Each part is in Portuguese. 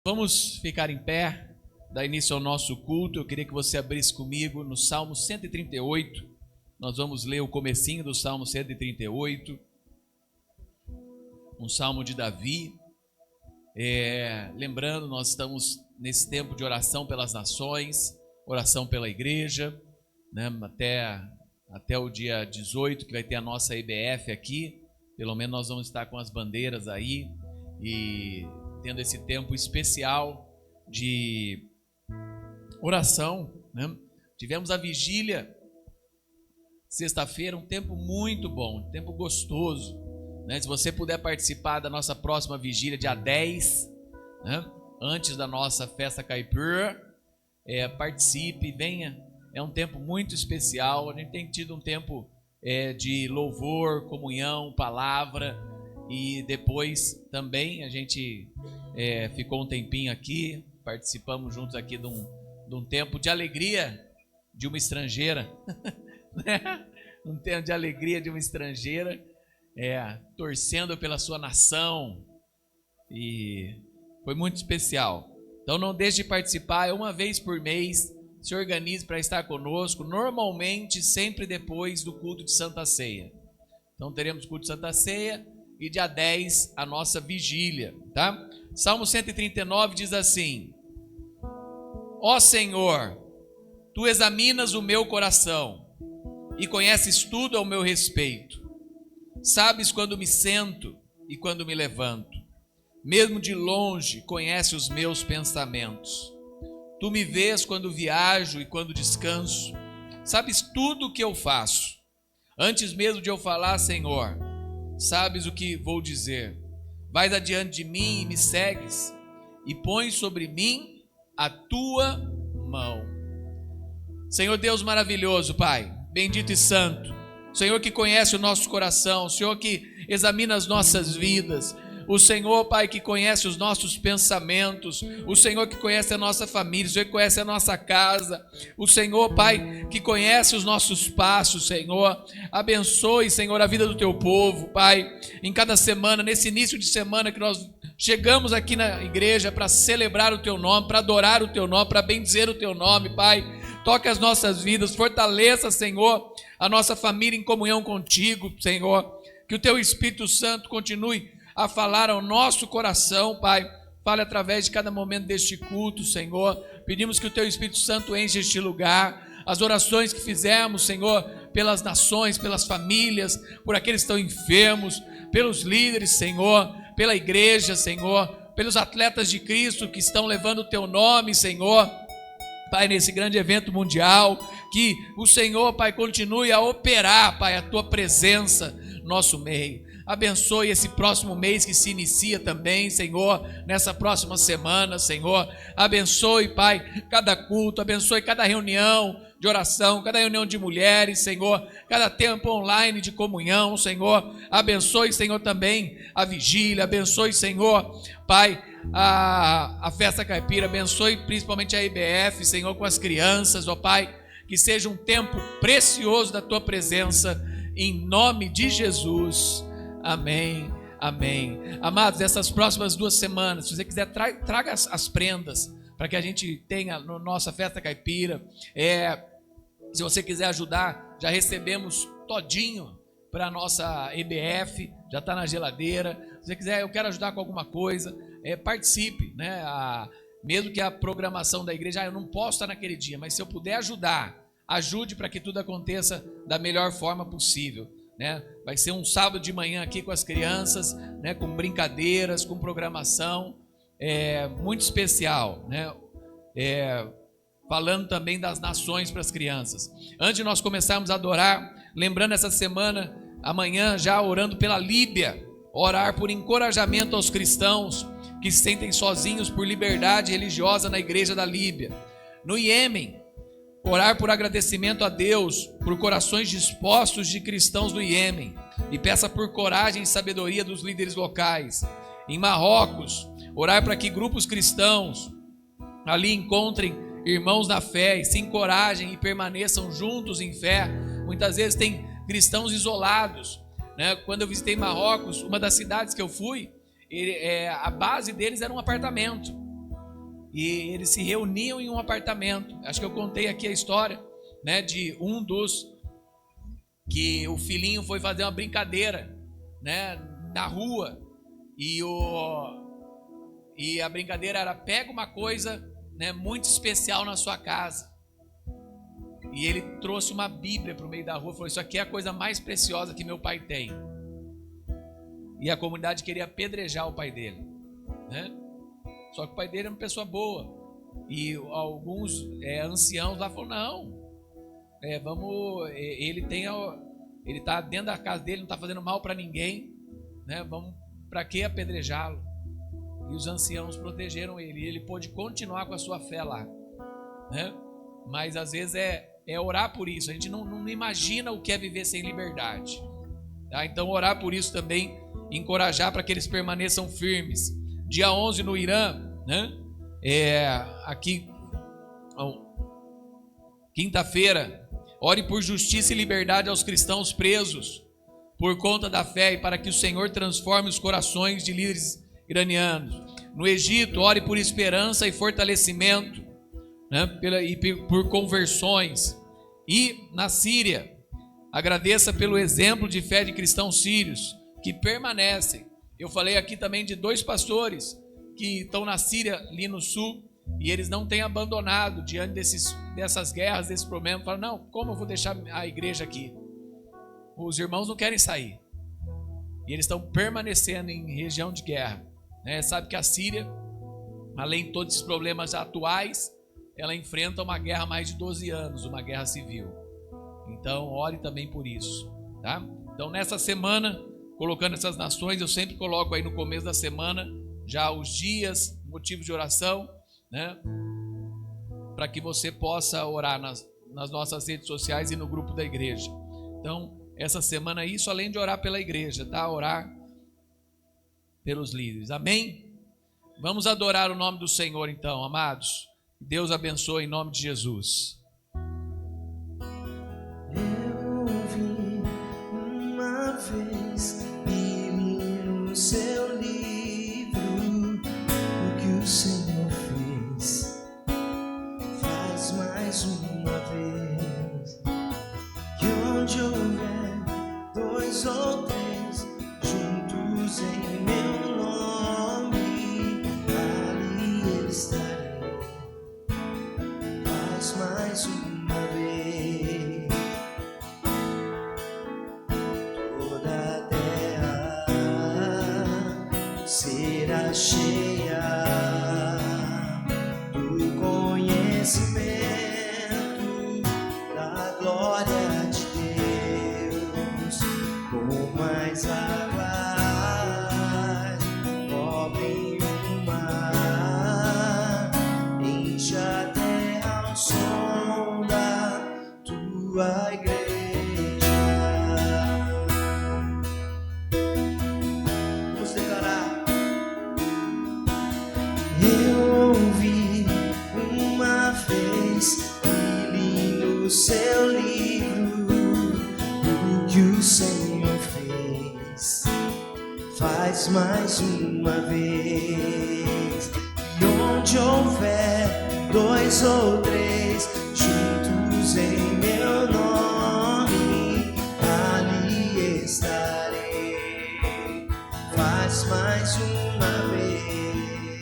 Vamos ficar em pé, dar início ao nosso culto. Eu queria que você abrisse comigo no Salmo 138. Nós vamos ler o comecinho do Salmo 138, um salmo de Davi. Lembrando, nós estamos nesse tempo de oração pelas nações, oração pela igreja, né? Até o dia 18, que vai ter a nossa IBF aqui. Pelo menos nós vamos estar com as bandeiras aí e tendo esse tempo especial de oração, né? Tivemos a vigília sexta-feira, um tempo muito bom, um tempo gostoso, né? Se você puder participar da nossa próxima vigília, dia 10, né? Antes da nossa festa caipira, participe, venha. É um tempo muito especial. A gente tem tido um tempo de louvor, comunhão, palavra. E depois também a gente ficou um tempinho aqui, participamos juntos aqui de um tempo de alegria de uma estrangeira, né? Um tempo de alegria de uma estrangeira, torcendo pela sua nação, e foi muito especial. Então não deixe de participar, uma vez por mês, se organize para estar conosco, normalmente sempre depois do culto de Santa Ceia. Então teremos culto de Santa Ceia, e dia 10 a nossa vigília, tá? Salmo 139 diz assim: Ó Senhor, Tu examinas o meu coração e conheces tudo ao meu respeito. Sabes quando me sento e quando me levanto. Mesmo de longe conhece os meus pensamentos. Tu me vês quando viajo e quando descanso. Sabes tudo o que eu faço. Antes mesmo de eu falar, Senhor, sabes o que vou dizer. Vais adiante de mim e me segues, e pões sobre mim a tua mão. Senhor Deus maravilhoso, Pai, bendito e santo, Senhor que conhece o nosso coração, Senhor que examina as nossas vidas, o Senhor, Pai, que conhece os nossos pensamentos, o Senhor que conhece a nossa família, o Senhor que conhece a nossa casa, o Senhor, Pai, que conhece os nossos passos, Senhor. Abençoe, Senhor, a vida do Teu povo, Pai, em cada semana, nesse início de semana que nós chegamos aqui na igreja para celebrar o Teu nome, para adorar o Teu nome, para bendizer o Teu nome, Pai. Toque as nossas vidas, fortaleça, Senhor, a nossa família em comunhão contigo, Senhor. Que o Teu Espírito Santo continue a falar ao nosso coração, Pai. Fale através de cada momento deste culto, Senhor. Pedimos que o Teu Espírito Santo enche este lugar. As orações que fizemos, Senhor, pelas nações, pelas famílias, por aqueles que estão enfermos, pelos líderes, Senhor, pela igreja, Senhor, pelos atletas de Cristo que estão levando o Teu nome, Senhor, Pai, nesse grande evento mundial. Que o Senhor, Pai, continue a operar, Pai, a Tua presença no nosso meio. Abençoe esse próximo mês que se inicia também, Senhor, nessa próxima semana, Senhor. Abençoe, Pai, cada culto, abençoe cada reunião de oração, cada reunião de mulheres, Senhor, cada tempo online de comunhão, Senhor. Abençoe, Senhor, também a vigília, abençoe, Senhor, Pai, a festa caipira, abençoe principalmente a IBF, Senhor, com as crianças, ó Pai, que seja um tempo precioso da Tua presença, em nome de Jesus. Amém, amém. Amados, essas próximas 2 semanas, se você quiser, traga as prendas para que a gente tenha na nossa festa caipira. Se você quiser ajudar, já recebemos todinho para a nossa EBF, já está na geladeira. Se você quiser, eu quero ajudar com alguma coisa, participe, né? Mesmo que a programação da igreja, eu não posso estar naquele dia, mas se eu puder ajudar, ajude para que tudo aconteça da melhor forma possível, né? Vai ser um sábado de manhã aqui com as crianças, né? Com brincadeiras, com programação muito especial, né? Falando também das nações para as crianças. Antes de nós começarmos a adorar, lembrando essa semana, amanhã já orando pela Líbia, orar por encorajamento aos cristãos que se sentem sozinhos por liberdade religiosa na igreja da Líbia. No Iêmen, orar por agradecimento a Deus por corações dispostos de cristãos do Iêmen, e peça por coragem e sabedoria dos líderes locais. Em Marrocos, orar para que grupos cristãos ali encontrem irmãos na fé e se encorajem e permaneçam juntos em fé. Muitas vezes tem cristãos isolados, né? Quando eu visitei Marrocos, uma das cidades que eu fui, a base deles era um apartamento. e eles se reuniam em um apartamento. Acho que eu contei aqui a história, né, de um dos que o filhinho foi fazer uma brincadeira, né, na rua, e a brincadeira era: pega uma coisa, né, muito especial na sua casa. E ele trouxe uma Bíblia para o meio da rua, falou: isso aqui é a coisa mais preciosa que meu pai tem. E a comunidade queria apedrejar o pai dele, né? Só que o pai dele é uma pessoa boa. E alguns anciãos lá falaram: não, ele está dentro da casa dele, não está fazendo mal para ninguém, né? Vamos, para que apedrejá-lo? E os anciãos protegeram ele, e ele pôde continuar com a sua fé lá, né? Mas às vezes é orar por isso. A gente não imagina o que é viver sem liberdade, tá? Então orar por isso também, encorajar para que eles permaneçam firmes. Dia 11 no Irã, né? Aqui, quinta-feira, ore por justiça e liberdade aos cristãos presos por conta da fé, e para que o Senhor transforme os corações de líderes iranianos. No Egito, ore por esperança e fortalecimento, né? Por conversões. E na Síria, agradeça pelo exemplo de fé de cristãos sírios que permanecem. Eu falei aqui também de 2 pastores que estão na Síria, ali no sul, e eles não têm abandonado diante dessas guerras, desses problemas. Falam: não, como eu vou deixar a igreja aqui? Os irmãos não querem sair, e eles estão permanecendo em região de guerra, né? Sabe que a Síria, além de todos esses problemas atuais, ela enfrenta uma guerra há mais de 12 anos, uma guerra civil. Então ore também por isso, tá? Então nessa semana, colocando essas nações, eu sempre coloco aí no começo da semana já os dias, motivos de oração, né? Para que você possa orar nas nossas redes sociais e no grupo da igreja. Então essa semana isso, além de orar pela igreja, tá? Orar pelos líderes. Amém? Vamos adorar o nome do Senhor então, amados. Deus abençoe em nome de Jesus. Eu ouvi uma vez e li no seu livro o que o Senhor fez. Faz mais uma vez, que onde houver 2 ou 3 juntos em meu nome, ali eu estarei. Mais uma vez, toda a terra será cheia do conhecimento da glória de Deus, como as águas cobrem o mar, enche a terra ao som da tua igreja. Vamos declarar. Eu ouvi uma vez e li no seu livro o que o Senhor fez. Faz mais uma vez, e onde houver 2 ou 3 juntos em meu nome, ali estarei. Faz mais uma vez,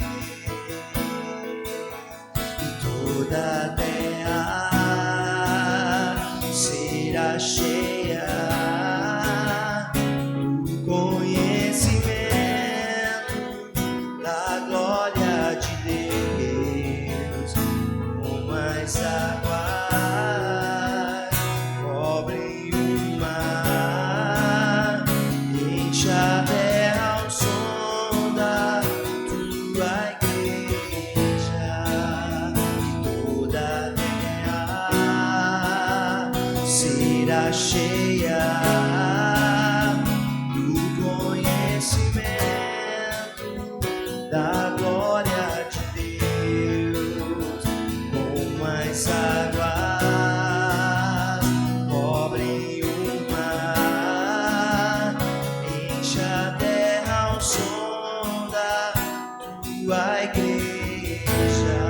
e toda a terra será cheia do conhecimento da glória de Deus, como as águas cobrem o mar, enche a terra ao som da tua igreja, e toda a terra será cheia do conhecimento da glória de Deus, como as águas cobrem o mar, enche a terra ao som da tua igreja.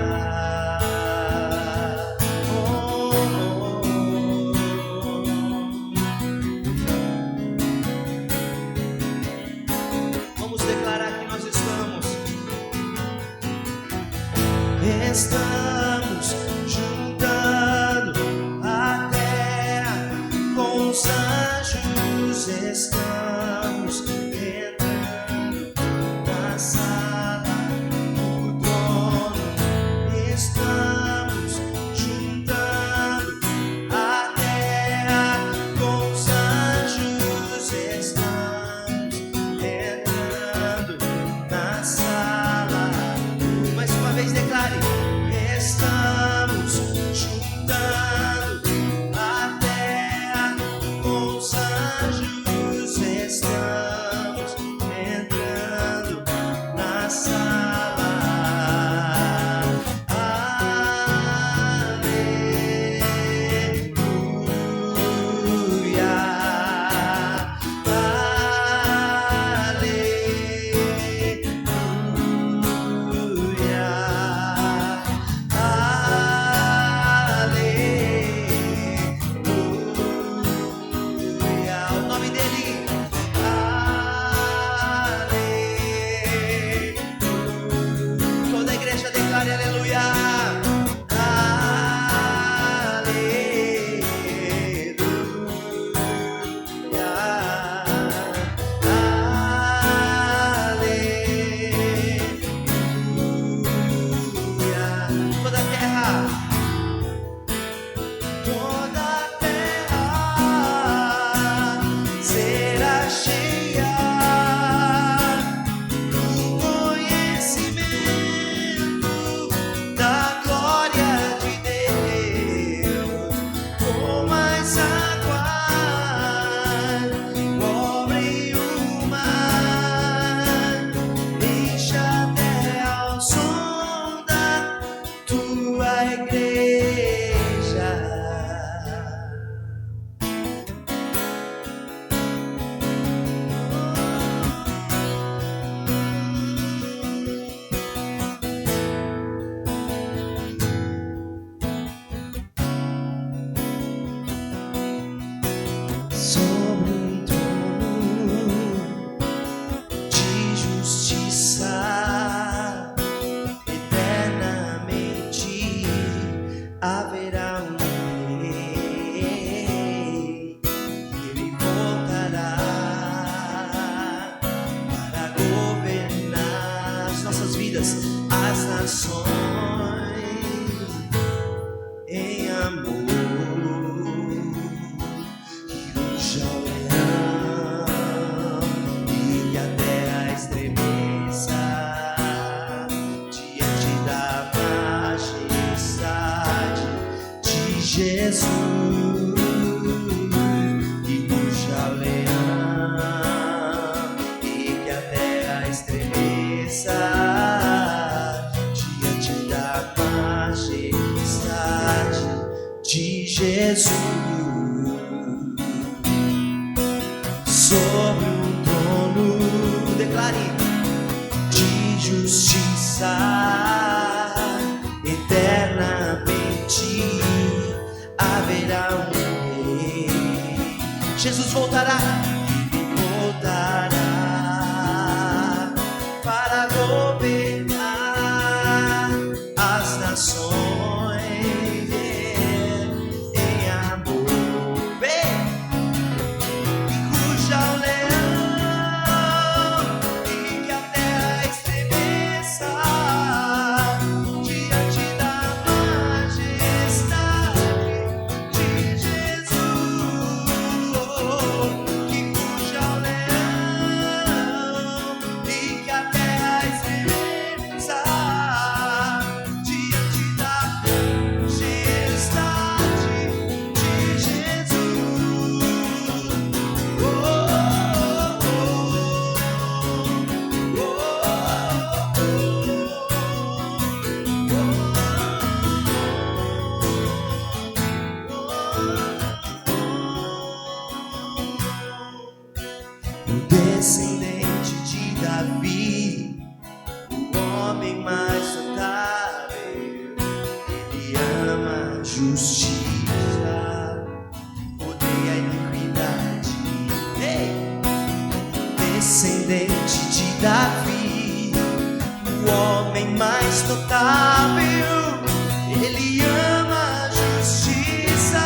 estamos juntando a terra com os anjos, estamos entrando na sala do trono, estamos juntando a terra com os anjos, estamos entrando na sala. Mais uma vez declare: estamos juntando a terra com os anjos, estamos entrando na sala. Sobre um trono de justiça, eternamente haverá um rei. Ele voltará para governar as nossas vidas, as nações em amor. Jesus, que ruja o leão e que a terra estremeça diante da majestade de Jesus. Sobre um trono, declare, de justiça, eternamente haverá um rei. Jesus voltará, ele voltará para governar as nações em amor. Vem, que ruja o leão e que a terra estremeça diante da majestade de Jesus. Que ruja o leão e que a terra estremeça diante da majestade de Jesus. O descendente de Davi, o homem mais notável, ele ama a justiça, odeia a iniquidade. Ei! Descendente de Davi, o homem mais notável. Ele ama a justiça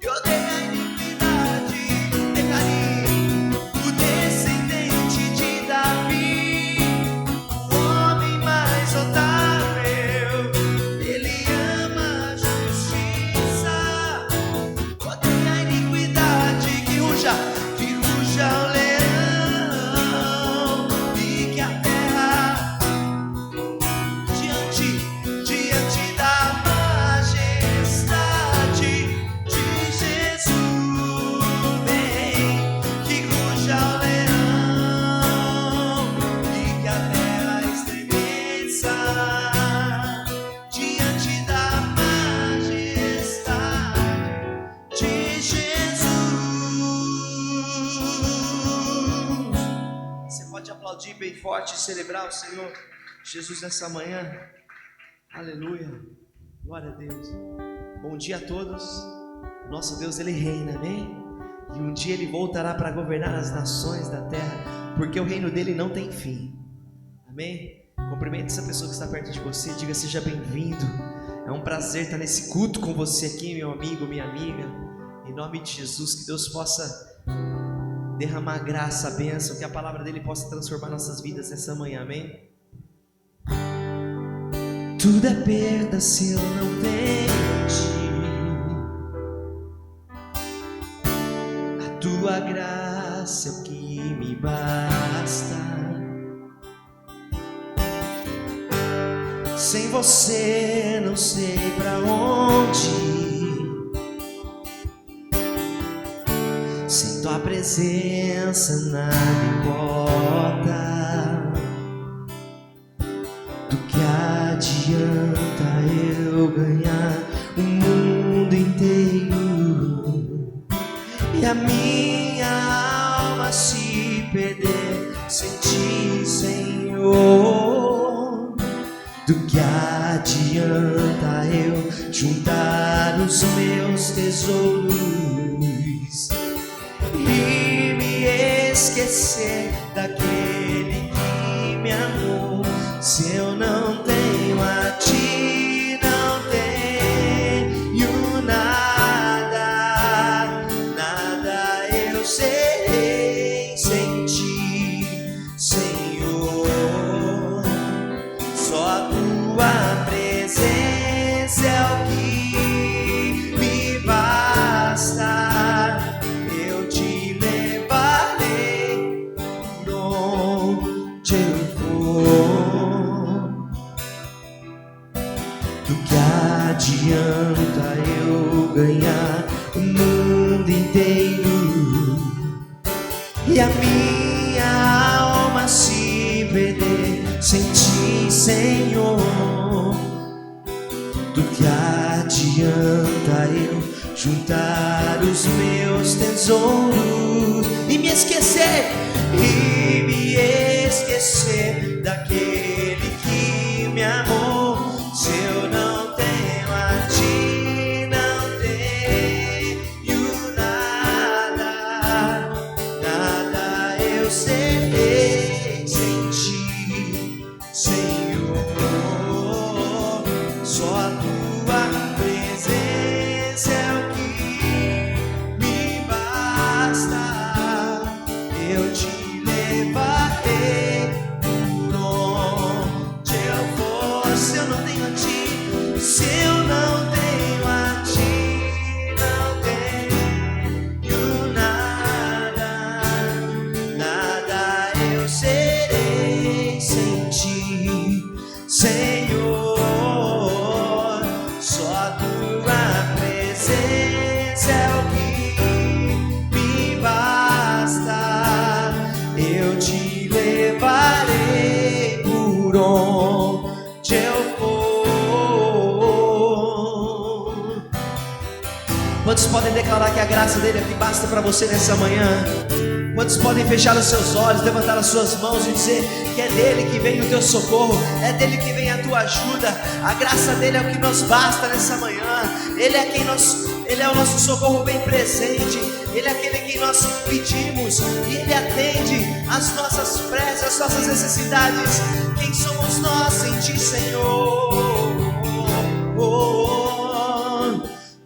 e odeia a iniquidade. Decari, o descendente de Davi, o homem mais notável. Ele ama a justiça, odeia a iniquidade. Que ruja o leão e que a terra diante da majestade de Jesus. Vem, que ruja o leão e que a terra estremeça diante da majestade de Jesus. Você pode aplaudir bem forte e celebrar o Senhor Jesus nessa manhã. Aleluia, glória a Deus. Bom dia a todos. Nosso Deus, Ele reina, amém? E um dia Ele voltará para governar as nações da terra, porque o reino dEle não tem fim, amém? Cumprimente essa pessoa que está perto de você, diga: seja bem-vindo. É um prazer estar nesse culto com você aqui, meu amigo, minha amiga. Em nome de Jesus, que Deus possa derramar graça, bênção, que a palavra dEle possa transformar nossas vidas nessa manhã, amém? Tudo é perda se eu não tenho ti. A tua graça é o que me basta. Sem você não sei pra onde ir. Sem tua presença nada importa. Adianta eu ganhar o mundo inteiro e a minha alma se perder sem ti, Senhor? Do que adianta eu juntar os meus tesouros e me esquecer daquele que me amou? Se eu não tenho a ti, não tenho nada, nada eu serei sem ti, Senhor. Só a tua presença é o que me basta. Eu te levarei por onde eu for. Do que adianta eu ganhar o mundo inteiro e a minha alma se perder sem ti, Senhor? Do que adianta eu juntar os meus tesouros e me esquecer daquele que me amou? Se eu não tenho a ti, não tenho nada, nada eu serei sem ti, Senhor. Só a tua presença é o que me basta. Eu te levarei por onde eu for. Se eu não tenho a ti, se eu não tenho a ti, não tenho nada, nada eu serei sem ti, Senhor. Só a tua presença é o que me basta. Eu te levarei por onde eu for. Quantos podem declarar que a graça dele é que basta para você nessa manhã? Quantos podem fechar os seus olhos, levantar as suas mãos e dizer que é dele que vem o teu socorro, é dele que vem a tua ajuda? A graça dele é o que nos basta nessa manhã. Ele é quem Ele é o nosso socorro bem presente. Ele é aquele que nós pedimos e Ele atende as nossas preces, as nossas necessidades. Quem somos nós sem Ti, Senhor?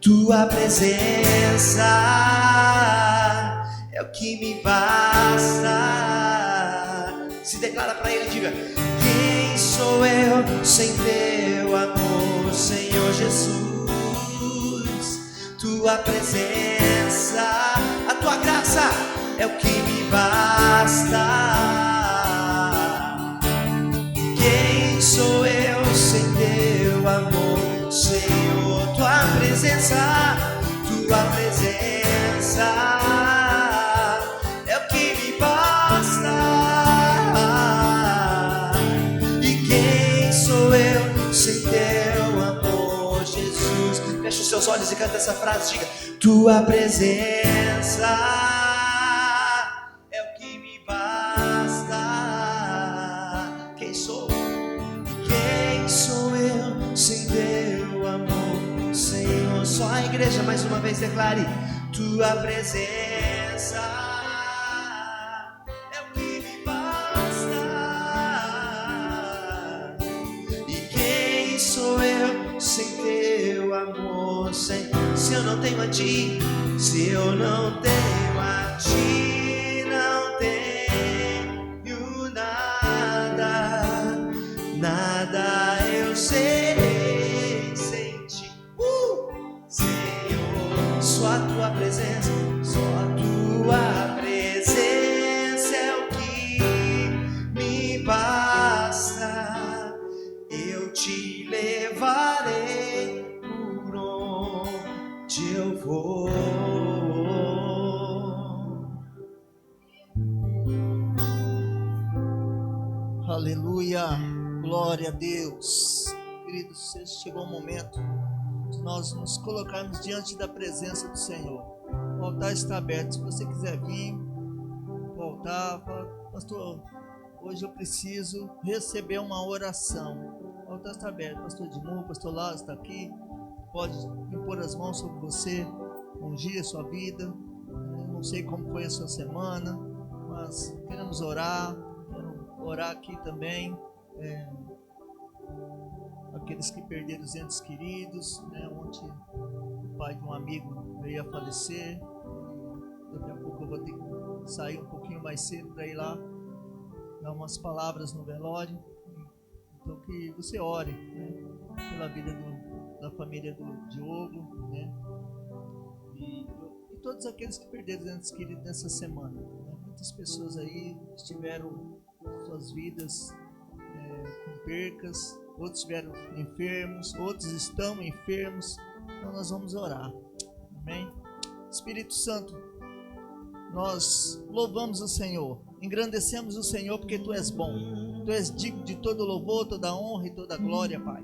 Tua presença é o que me basta. Se declara para Ele, diga: quem sou eu sem Teu amor, Senhor Jesus? Tua presença, a Tua graça é o que me basta. Quem sou eu sem Teu amor, Senhor? Tua presença é o que me basta. E quem sou eu sem Teu amor, Jesus? Fecha os seus olhos e canta essa frase, diga: Tua presença é o que me basta. Quem sou? Quem sou eu sem Teu amor, Senhor? Só a igreja mais uma vez declare: Tua presença é o que me basta. E quem sou eu sem Teu amor, Senhor? Se eu não tenho a Ti, se eu não tenho a Ti, não tenho nada, nada eu serei sem Ti, Senhor. Só a Tua presença, só a Tua presença é o que me basta. Eu Te levarei por onde eu vou. Aleluia, glória a Deus. Queridos, chegou o momento de nós nos colocarmos diante da presença do Senhor. O altar está aberto. Se você quiser vir para o altar, pastor, hoje eu preciso receber uma oração. O altar está aberto. Pastor Edmundo, pastor Lázaro está aqui. Pode impor as mãos sobre você, ungir a sua vida. Eu não sei como foi a sua semana, mas queremos orar. Quero orar aqui também. Aqueles que perderam os entes queridos, né? Ontem o pai de um amigo veio a falecer. Daqui a pouco eu vou ter que sair um pouquinho mais cedo para ir lá dar umas palavras no velório. Então que você ore, né? Pela vida da família do Diogo, né? E todos aqueles que perderam os entes queridos nessa semana, né? Muitas pessoas aí tiveram suas vidas com percas, outros estiveram enfermos, outros estão enfermos. Então nós vamos orar, amém? Espírito Santo, nós louvamos o Senhor, engrandecemos o Senhor porque Tu és bom, Tu és digno de todo louvor, toda honra e toda glória, Pai.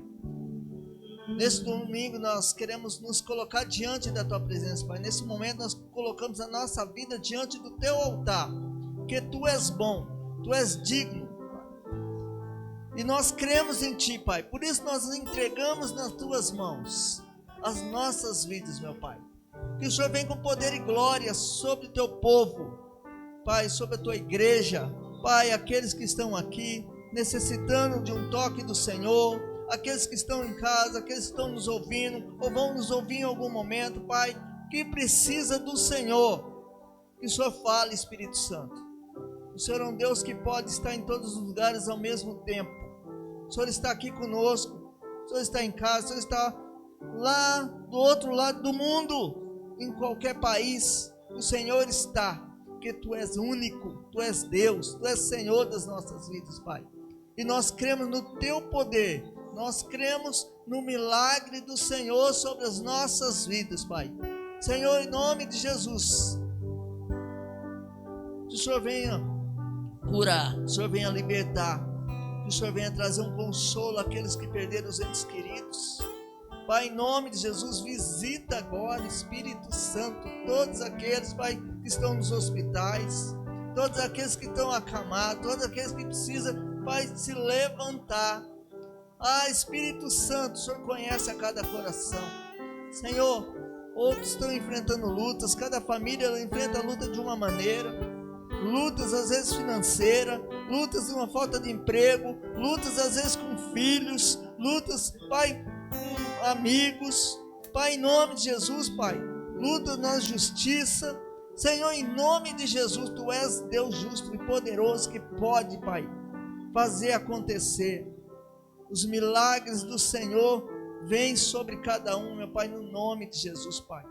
Nesse domingo nós queremos nos colocar diante da Tua presença, Pai. Nesse momento nós colocamos a nossa vida diante do Teu altar, porque Tu és bom, Tu és digno, e nós cremos em Ti, Pai. Por isso nós nos entregamos nas Tuas mãos as nossas vidas, meu Pai. Que o Senhor venha com poder e glória sobre o Teu povo, Pai, sobre a Tua igreja, Pai, aqueles que estão aqui necessitando de um toque do Senhor, aqueles que estão em casa, aqueles que estão nos ouvindo ou vão nos ouvir em algum momento, Pai, que precisa do Senhor. Que o Senhor fale, Espírito Santo. O Senhor é um Deus que pode estar em todos os lugares ao mesmo tempo. O Senhor está aqui conosco, o Senhor está em casa, o Senhor está lá do outro lado do mundo, em qualquer país, o Senhor está, porque Tu és único, Tu és Deus, Tu és Senhor das nossas vidas, Pai. E nós cremos no Teu poder, nós cremos no milagre do Senhor sobre as nossas vidas, Pai. Senhor, em nome de Jesus, que o Senhor venha curar, que o Senhor venha libertar, que o Senhor venha trazer um consolo àqueles que perderam os entes queridos. Pai, em nome de Jesus, visita agora, Espírito Santo, todos aqueles, Pai, que estão nos hospitais, todos aqueles que estão acamados, todos aqueles que precisam, Pai, se levantar. Espírito Santo, o Senhor conhece a cada coração. Senhor, outros estão enfrentando lutas, cada família ela enfrenta a luta de uma maneira, lutas às vezes financeiras, lutas de uma falta de emprego, lutas às vezes com filhos, lutas, Pai, com amigos, Pai, em nome de Jesus, Pai, luta na justiça, Senhor, em nome de Jesus, Tu és Deus justo e poderoso que pode, Pai, fazer acontecer. Os milagres do Senhor vêm sobre cada um, meu Pai, no nome de Jesus, Pai.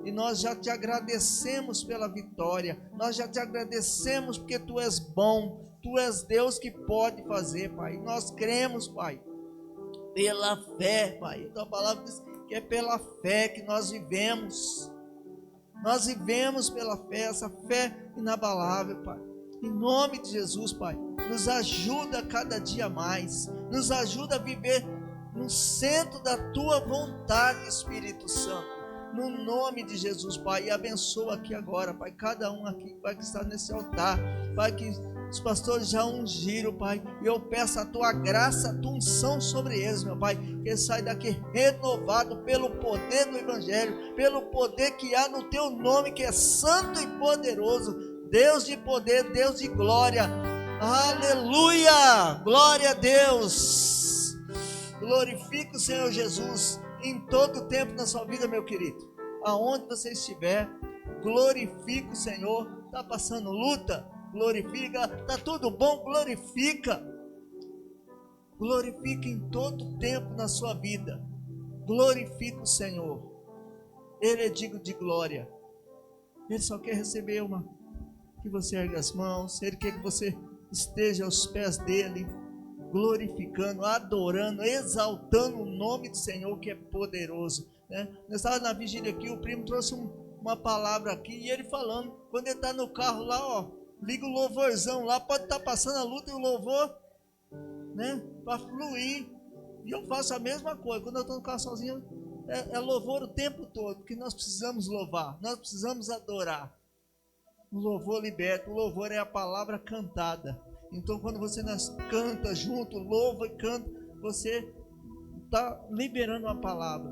E nós já Te agradecemos pela vitória, nós já Te agradecemos porque Tu és bom, Tu és Deus que pode fazer, Pai. E nós cremos, Pai, pela fé, Pai. Tua palavra diz que é pela fé que nós vivemos. Nós vivemos pela fé, essa fé inabalável, Pai. Em nome de Jesus, Pai, nos ajuda cada dia mais, nos ajuda a viver no centro da Tua vontade, Espírito Santo. No nome de Jesus, Pai, e abençoa aqui agora, Pai, cada um aqui, Pai, que está nesse altar, Pai, que os pastores já ungiram, Pai, e eu peço a Tua graça, a Tua unção sobre eles, meu Pai, que eles saiam daqui renovado pelo poder do Evangelho, pelo poder que há no Teu nome, que é santo e poderoso, Deus de poder, Deus de glória, aleluia, glória a Deus, glorifique o Senhor Jesus, em todo o tempo na sua vida, meu querido, aonde você estiver, glorifique o Senhor. Está passando luta? Glorifica. Está tudo bom? Glorifica. Glorifique em todo o tempo na sua vida. Glorifique o Senhor. Ele é digno de glória. Ele só quer receber que você ergue as mãos. Ele quer que você esteja aos pés dele, glorificando, adorando, exaltando o nome do Senhor que é poderoso, né? Nós estávamos na vigília aqui, o primo trouxe uma palavra aqui, e ele falando, quando ele está no carro lá, ó, liga o louvorzão lá, pode estar passando a luta e o louvor, né, para fluir, e eu faço a mesma coisa, quando eu estou no carro sozinho, é louvor o tempo todo, porque nós precisamos louvar, nós precisamos adorar, o louvor liberta, o louvor é a palavra cantada. Então, quando você canta junto, louva e canta, você está liberando uma palavra,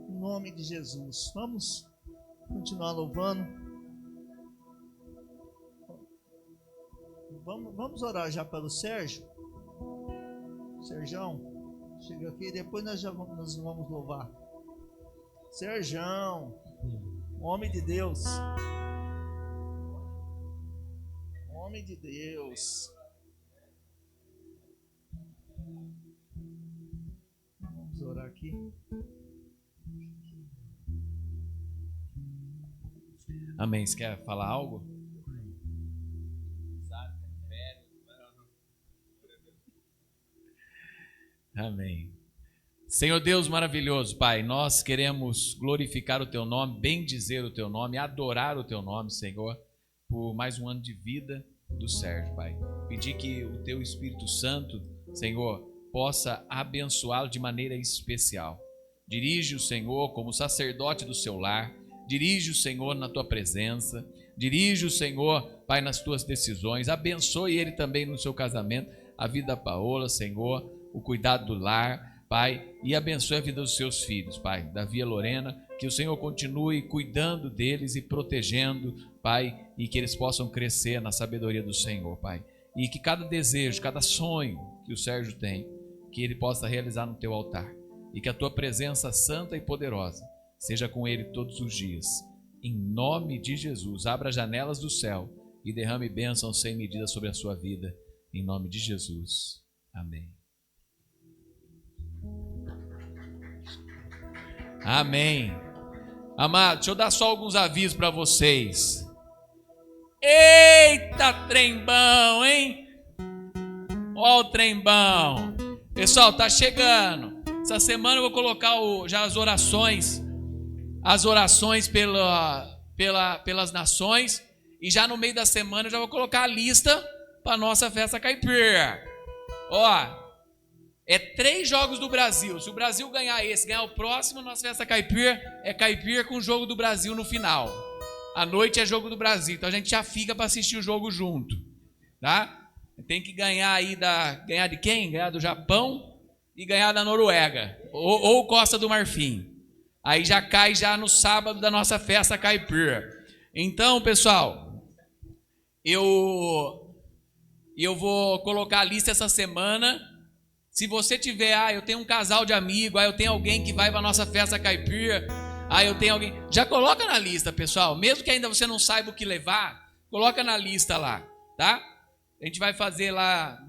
em nome de Jesus. Vamos continuar louvando. Vamos orar já pelo Sérgio. Sérgio, chega aqui, depois nós vamos louvar. Sérgio, homem de Deus. Homem de Deus. Vamos orar aqui. Amém. Você quer falar algo? Amém. Senhor Deus maravilhoso, Pai, nós queremos glorificar o Teu nome, bendizer o Teu nome, adorar o Teu nome, Senhor, por mais um ano de vida do Sérgio, Pai. Pedir que o Teu Espírito Santo, Senhor, possa abençoá-lo de maneira especial. Dirige o Senhor como sacerdote do seu lar, dirige o Senhor na tua presença, dirige o Senhor, Pai, nas tuas decisões, abençoe ele também no seu casamento, a vida da Paola, Senhor, o cuidado do lar, Pai, e abençoe a vida dos seus filhos, Pai, Davi e Lorena, que o Senhor continue cuidando deles e protegendo, Pai, e que eles possam crescer na sabedoria do Senhor, Pai, e que cada desejo, cada sonho que o Sérgio tem, que ele possa realizar no teu altar, e que a tua presença santa e poderosa seja com ele todos os dias. Em nome de Jesus, abra as janelas do céu e derrame bênçãos sem medida sobre a sua vida. Em nome de Jesus. Amém. Amém. Amado, deixa eu dar só alguns avisos para vocês. Eita, trembão, hein? Ó o trembão. Pessoal, tá chegando. Essa semana eu vou colocar já as orações pelas nações, e já no meio da semana eu já vou colocar a lista para nossa festa caipira. Ó, é 3 jogos do Brasil. Se o Brasil ganhar esse, ganhar o próximo, nossa festa caipira é caipira com o jogo do Brasil no final. À noite é jogo do Brasil, então a gente já fica para assistir o jogo junto, tá? Tem que ganhar aí ganhar de quem? Ganhar do Japão e ganhar da Noruega ou Costa do Marfim. Aí já cai já no sábado da nossa festa caipira. Então, pessoal, eu vou colocar a lista essa semana. Se você tiver, eu tenho um casal de amigos, eu tenho alguém que vai para a nossa festa caipira, eu tenho alguém, já coloca na lista, pessoal. Mesmo que ainda você não saiba o que levar, coloca na lista lá, tá? A gente vai fazer lá,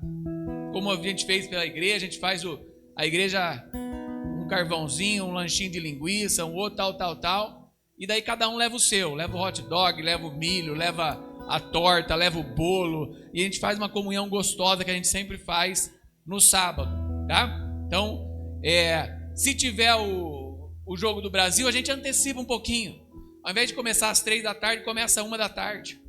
como a gente fez pela igreja, a gente faz a igreja, um carvãozinho, um lanchinho de linguiça, um outro tal. E daí cada um leva o seu, leva o hot dog, leva o milho, leva a torta, leva o bolo. E a gente faz uma comunhão gostosa que a gente sempre faz no sábado, tá? Então, se tiver o jogo do Brasil, a gente antecipa um pouquinho. Ao invés de começar às 3 da tarde, começa às 1 da tarde.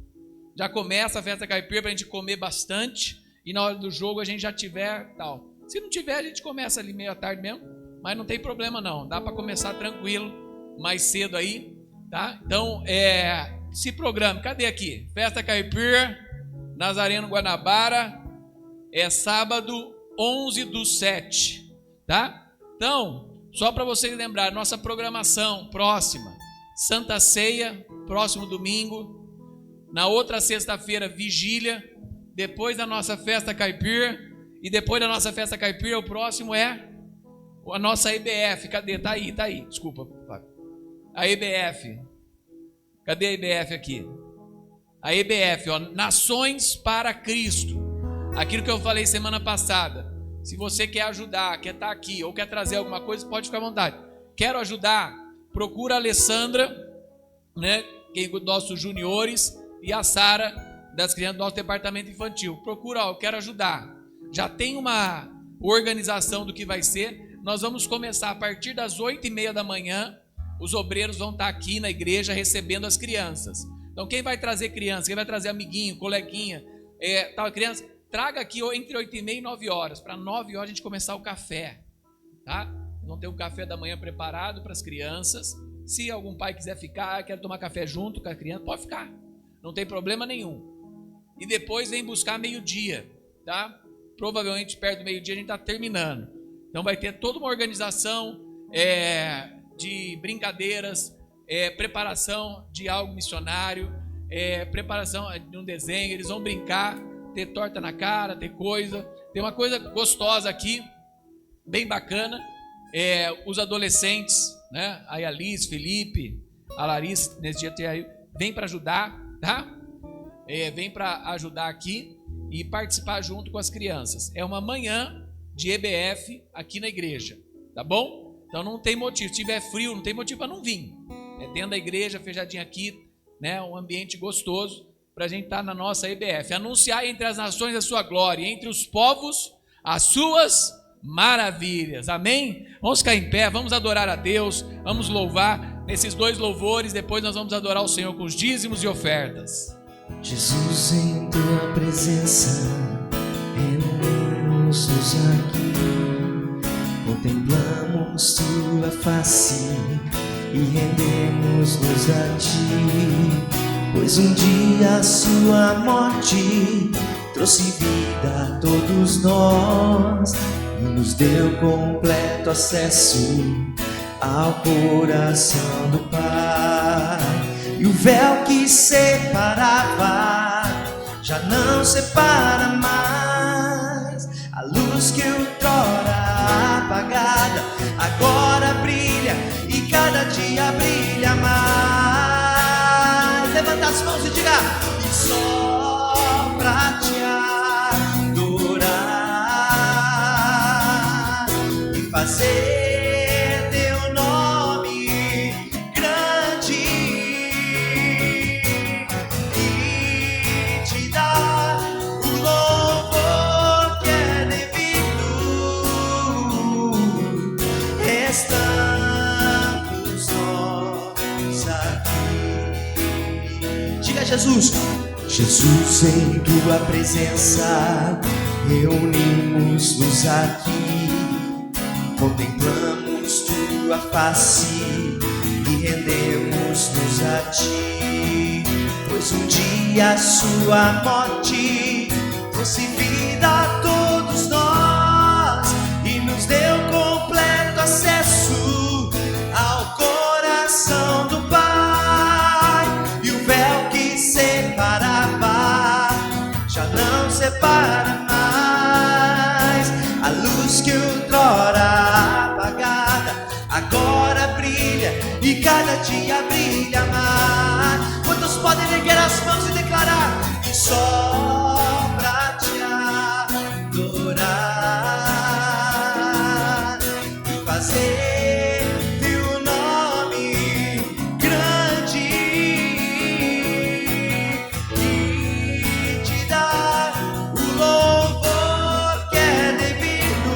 Já começa a festa caipira para a gente comer bastante. E na hora do jogo a gente já tiver tal. Se não tiver, a gente começa ali meia tarde mesmo. Mas não tem problema não. Dá para começar tranquilo, mais cedo aí, tá? Então, se programe. Cadê aqui? Festa caipira, Nazareno Guanabara. É sábado 11/7, tá? Então, só para vocês lembrarem, nossa programação próxima, Santa Ceia, próximo domingo, na outra sexta-feira, vigília, depois da nossa festa caipira, e depois da nossa festa caipira, o próximo é a nossa EBF. Cadê? Tá aí, desculpa. A EBF. Cadê a EBF aqui? A EBF, Nações para Cristo. Aquilo que eu falei semana passada. Se você quer ajudar, quer estar aqui ou quer trazer alguma coisa, pode ficar à vontade. Quero ajudar? Procura a Alessandra, né, que é dos nossos juniores, e a Sara, das crianças do nosso departamento infantil. Procura, eu quero ajudar. Já tem uma organização do que vai ser. Nós vamos começar a partir das 8:30 da manhã. Os obreiros vão estar aqui na igreja recebendo as crianças. Então quem vai trazer criança, quem vai trazer amiguinho, coleguinha, tal criança, traga aqui entre 8:30 e 9 horas. Para 9 horas a gente começar o café, tá? Vamos ter um café da manhã preparado para as crianças. Se algum pai quiser ficar, quer tomar café junto com a criança, pode ficar. Não tem problema nenhum. E depois vem buscar meio-dia, tá? Provavelmente perto do meio-dia a gente está terminando. Então vai ter toda uma organização de brincadeiras, preparação de algo missionário, preparação de um desenho. Eles vão brincar, ter torta na cara, ter coisa. Tem uma coisa gostosa aqui, bem bacana. Os adolescentes, né? A Alice, Felipe, a Larissa, nesse dia tem aí, vem para ajudar, tá? Vem para ajudar aqui e participar junto com as crianças. É uma manhã de EBF aqui na igreja, tá bom? Então não tem motivo. Se tiver frio, não tem motivo para não vir. É dentro da igreja, fechadinho aqui, né? Um ambiente gostoso para a gente estar na nossa EBF. Anunciar entre as nações a sua glória, entre os povos as suas maravilhas. Amém? Vamos ficar em pé, vamos adorar a Deus, vamos louvar nesses 2 louvores. Depois nós vamos adorar o Senhor com os dízimos e ofertas. Jesus, em tua presença reunimos-nos aqui, contemplamos tua face e rendemos-nos a ti, pois um dia a sua morte trouxe vida a todos nós e nos deu completo acesso ao coração do Pai. E o véu que separava já não separa mais. A luz que outrora apagada agora brilha e cada dia brilha mais. Levanta as mãos e diga: e só pra te adorar e fazer Jesus. Jesus, em tua presença reunimos-nos aqui, contemplamos tua face e rendemos-nos a ti, pois um dia a sua morte trouxe vida a todos nós e nos deu completo acesso ao coração brilha e cada dia brilha mais. Quantos podem erguer as mãos e declarar? E só pra te adorar e fazer teu nome grande e te dar o louvor que é devido.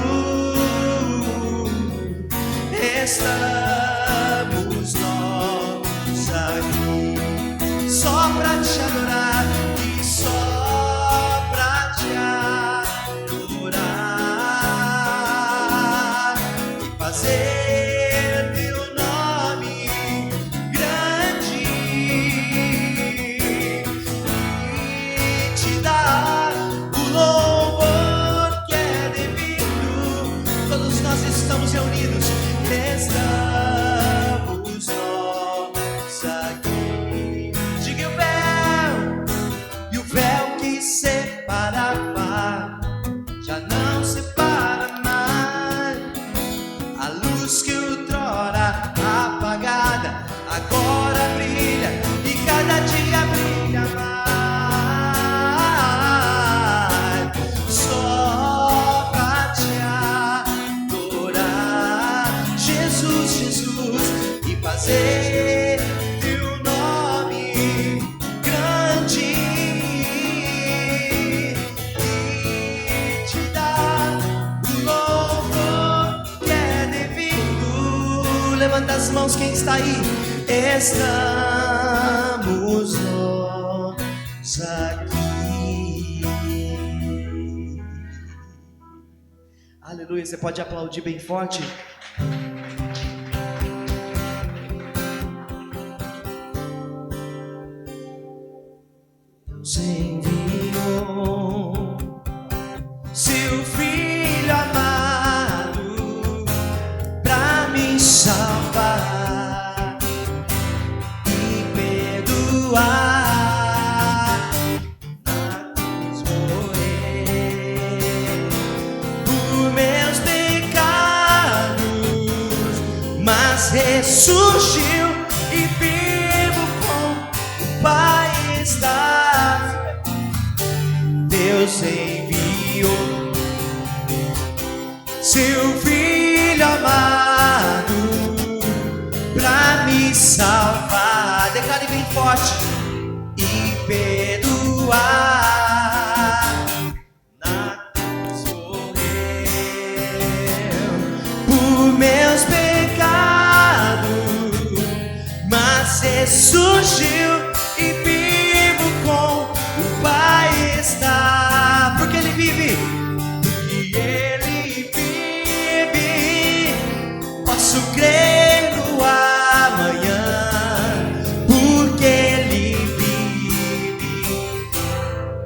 Estamos nós aqui só pra te adorar e só pra te adorar e fazer teu nome grande e te dar o louvor que é devido. Todos nós estamos reunidos, estamos nós aqui. Diga e o véu que separava já não separa mais. A luz que outrora apagada agora brilha e cada dia brilha mais. Só pra te adorar, Jesus, Jesus, e fazer teu nome grande e te dar o louvor que é devido. Levanta as mãos quem está aí. Estamos nós aqui. Aleluia, você pode aplaudir bem forte. Deus enviou seu filho amado pra me salvar e perdoar. Na cruz morrer por meus pecados, mas ressurgiu e vivo com o Pai está. Deus enviou seu filho amado pra me salvar. Declare bem forte e perdoar. Na cruz morreu por meus pecados, mas ressurgiu e vivo com o Pai está. Porque Ele vive, porque Ele vive. Posso crer no amanhã, porque Ele vive.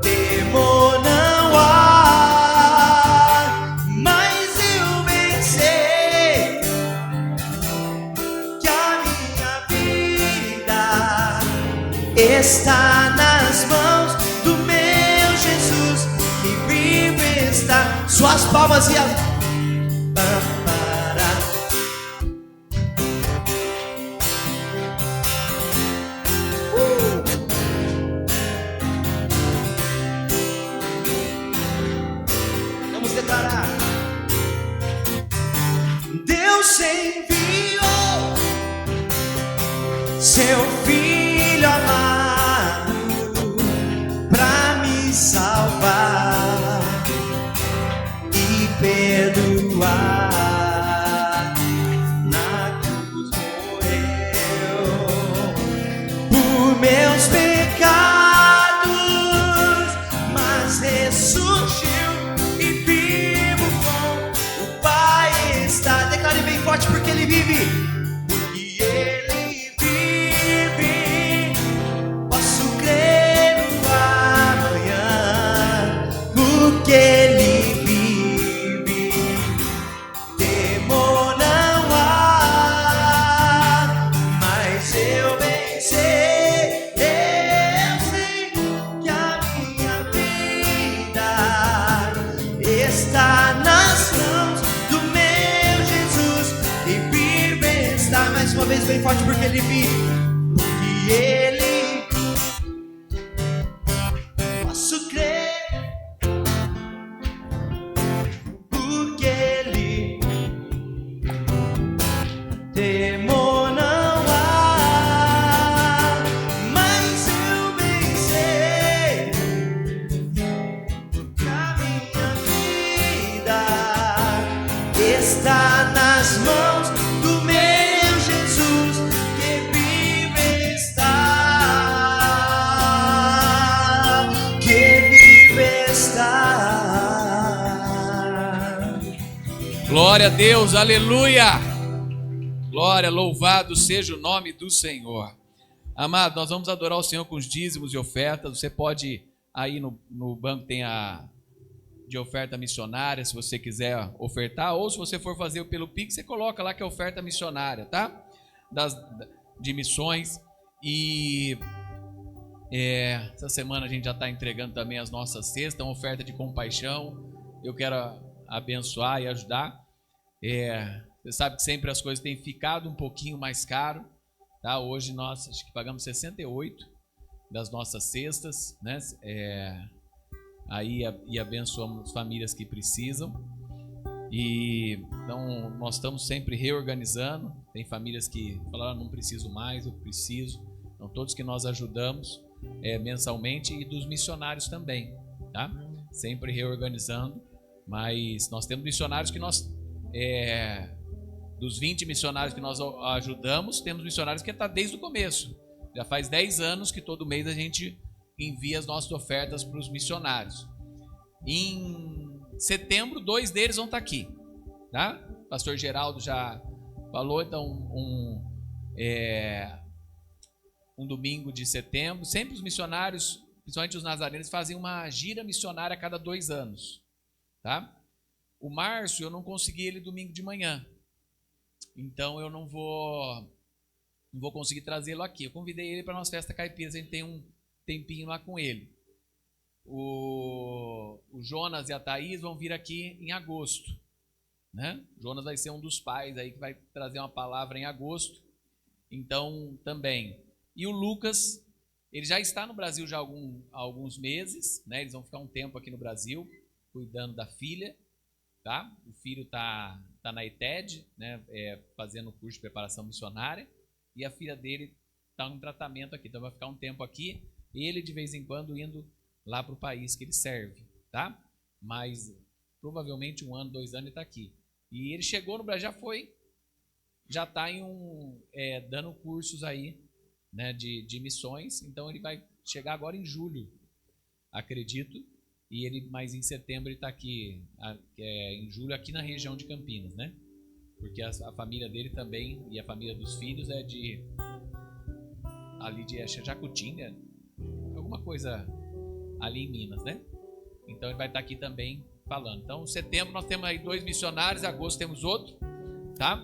Temor não há, mas eu bem sei que a minha vida está nas mãos do meu Jesus, que vive está. Suas palmas e a Vamos declarar. Deus enviou seu filho amado pra me salvar e perdoar. Na cruz morreu por meus pecados, mas ressurgiu e vivo com o Pai está. Declare bem forte, porque Ele vive. Porque Ele vive. Posso crer no amanhã, porque Ele vive. Temor não há, mas eu bem sei, eu sei que a minha vida está nas mãos do meu Jesus, que vive uma vez bem forte, porque Ele vive. Porque Ele, posso crer, porque Ele, temor não há, mas eu bem sei que a minha vida está nas mãos do meu Jesus, que vive está, que vive está. Glória a Deus, aleluia! Glória, louvado seja o nome do Senhor. Amado, nós vamos adorar o Senhor com os dízimos e ofertas. Você pode, aí no banco tem a de oferta missionária, se você quiser ofertar, ou se você for fazer pelo Pix, você coloca lá que é oferta missionária, tá? De missões. E essa semana a gente já está entregando também as nossas cestas, uma oferta de compaixão. Eu quero abençoar e ajudar. Você sabe que sempre as coisas têm ficado um pouquinho mais caro, tá? Hoje nós acho que pagamos 68 das nossas cestas, né? Aí e abençoamos famílias que precisam. E então nós estamos sempre reorganizando. Tem famílias que falaram, não preciso mais, eu preciso. Então todos que nós ajudamos mensalmente, e dos missionários também, tá? Sempre reorganizando. Mas nós temos missionários que nós dos 20 missionários que nós ajudamos, temos missionários que está desde o começo. Já faz 10 anos que todo mês a gente envia as nossas ofertas para os missionários. Em setembro, 2 deles vão estar aqui, tá? O pastor Geraldo já falou, então um domingo de setembro. Sempre os missionários, principalmente os nazarenos, fazem uma gira missionária a cada 2 anos, tá? O Márcio, eu não consegui ele domingo de manhã, então eu não vou conseguir trazê-lo aqui. Eu convidei ele para a nossa festa caipira, a gente tem um tempinho lá com ele. O Jonas e a Thaís vão vir aqui em agosto, né? O Jonas vai ser um dos pais aí que vai trazer uma palavra em agosto, então também. E o Lucas, ele já está no Brasil já há alguns meses, né? Eles vão ficar um tempo aqui no Brasil, cuidando da filha, tá? O filho tá na ETED, né? Fazendo o curso de preparação missionária, e a filha dele está em tratamento aqui, então vai ficar um tempo aqui. Ele de vez em quando indo lá para o país que ele serve, tá? Mas provavelmente 1 ano, 2 anos ele está aqui. E ele chegou no Brasil, já está em dando cursos aí, né, de missões. Então ele vai chegar agora em julho, acredito. Mas em setembro ele está aqui, em julho, aqui na região de Campinas, né? Porque a família dele também, e a família dos filhos ali de Jacutinga, alguma coisa ali em Minas, né? Então ele vai estar aqui também falando. Então, setembro nós temos aí 2 missionários, em agosto temos outro, tá?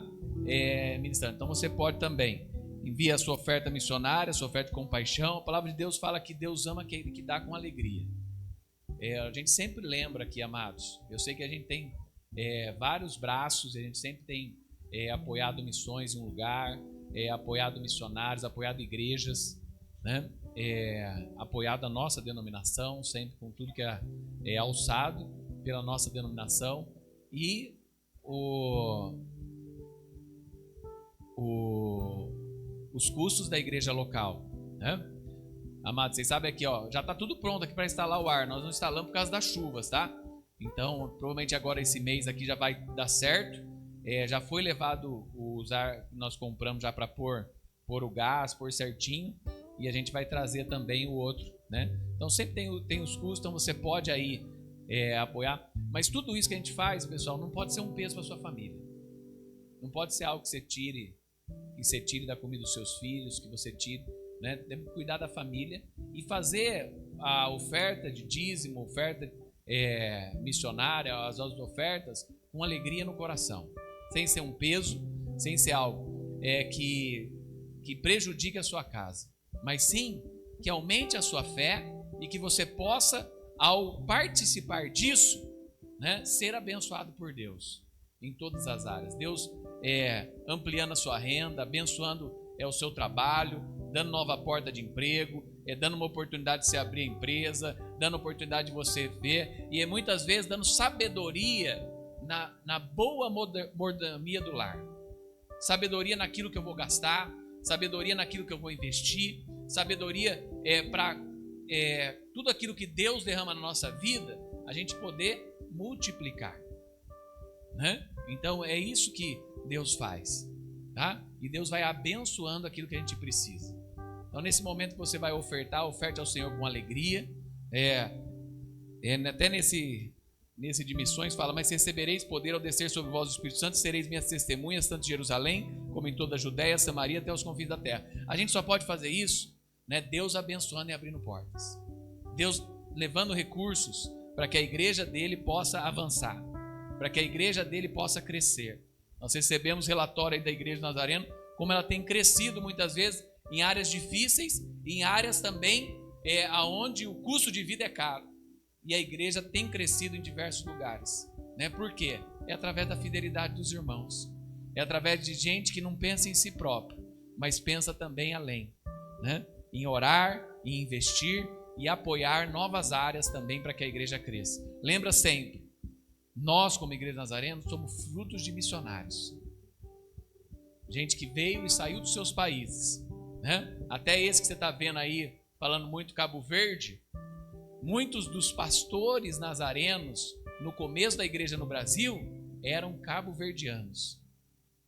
Ministrando. Então você pode também enviar a sua oferta missionária, a sua oferta de compaixão. A palavra de Deus fala que Deus ama aquele que dá com alegria. A gente sempre lembra aqui, amados. Eu sei que a gente tem vários braços, a gente sempre tem apoiado missões em um lugar, apoiado missionários, apoiado igrejas, né? Apoiado a nossa denominação, sempre com tudo que é alçado pela nossa denominação, e os custos da igreja local, né? Amados, vocês sabem aqui, ó, já está tudo pronto aqui para instalar o ar. Nós não instalamos por causa das chuvas, tá? Então, provavelmente agora esse mês aqui já vai dar certo. Já foi levado os ar que nós compramos já para pôr o gás, pôr certinho. E a gente vai trazer também o outro, né? Então sempre tem os custos, então você pode aí apoiar. Mas tudo isso que a gente faz, pessoal, não pode ser um peso para sua família. Não pode ser algo que você tire da comida dos seus filhos, que você tire, né? Tem que cuidar da família e fazer a oferta de dízimo, oferta missionária, as outras ofertas com alegria no coração, sem ser um peso, sem ser algo que prejudique a sua casa, mas sim que aumente a sua fé e que você possa, ao participar disso, né, ser abençoado por Deus em todas as áreas. Deus ampliando a sua renda, abençoando o seu trabalho, dando nova porta de emprego, dando uma oportunidade de você abrir a empresa, dando oportunidade de você ver, e muitas vezes dando sabedoria na boa mordomia do lar. Sabedoria naquilo que eu vou gastar, sabedoria naquilo que eu vou investir, sabedoria para tudo aquilo que Deus derrama na nossa vida, a gente poder multiplicar, né? Então é isso que Deus faz, tá? E Deus vai abençoando aquilo que a gente precisa. Então nesse momento que você vai ofertar, oferte ao Senhor com alegria. Até nesse de missões fala: mas recebereis poder ao descer sobre vós o Espírito Santo, sereis minhas testemunhas tanto em Jerusalém como em toda a Judéia, Samaria, até os confins da terra. A gente só pode fazer isso, né, Deus abençoando e abrindo portas, Deus levando recursos para que a igreja dele possa avançar, para que a igreja dele possa crescer. Nós recebemos relatório aí da Igreja Nazareno, como ela tem crescido muitas vezes em áreas difíceis, em áreas também onde o custo de vida é caro. E a igreja tem crescido em diversos lugares, né? Por quê? É através da fidelidade dos irmãos, é através de gente que não pensa em si próprio, mas pensa também além, né? Em orar, em investir e apoiar novas áreas também para que a igreja cresça. Lembra sempre, nós como Igreja Nazareno somos frutos de missionários, gente que veio e saiu dos seus países, né? Até esse que você está vendo aí, falando muito Cabo Verde. Muitos dos pastores nazarenos no começo da igreja no Brasil eram cabo-verdianos.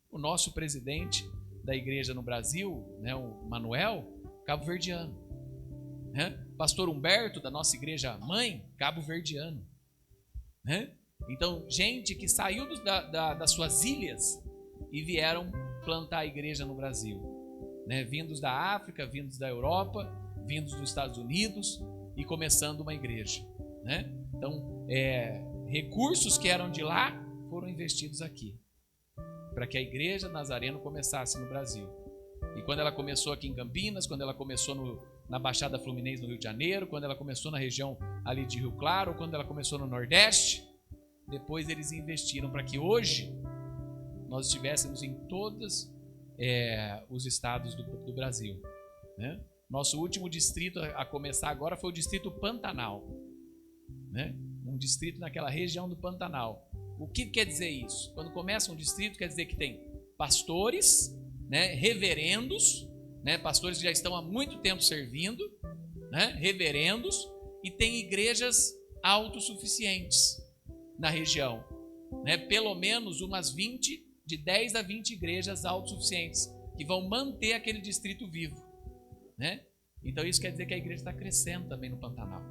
O nosso presidente da igreja no Brasil, né, o Manuel, cabo-verdiano, né? Pastor Humberto da nossa igreja mãe, cabo-verdiano, né? Então, gente que saiu das suas ilhas e vieram plantar a igreja no Brasil, né? Vindos da África, vindos da Europa, vindos dos Estados Unidos, e começando uma igreja, né? Então, recursos que eram de lá foram investidos aqui, para que a Igreja Nazareno começasse no Brasil. E quando ela começou aqui em Campinas, quando ela começou na Baixada Fluminense no Rio de Janeiro, quando ela começou na região ali de Rio Claro, quando ela começou no Nordeste, depois eles investiram para que hoje nós estivéssemos em todos os estados do Brasil, né? Nosso último distrito a começar agora foi o distrito Pantanal, né? Um distrito naquela região do Pantanal. O que quer dizer isso? Quando começa um distrito, quer dizer que tem pastores, né, reverendos, né, pastores que já estão há muito tempo servindo, né, reverendos, e tem igrejas autossuficientes na região, né? Pelo menos umas 20, de 10 a 20 igrejas autossuficientes que vão manter aquele distrito vivo, né? Então isso quer dizer que a igreja está crescendo também no Pantanal.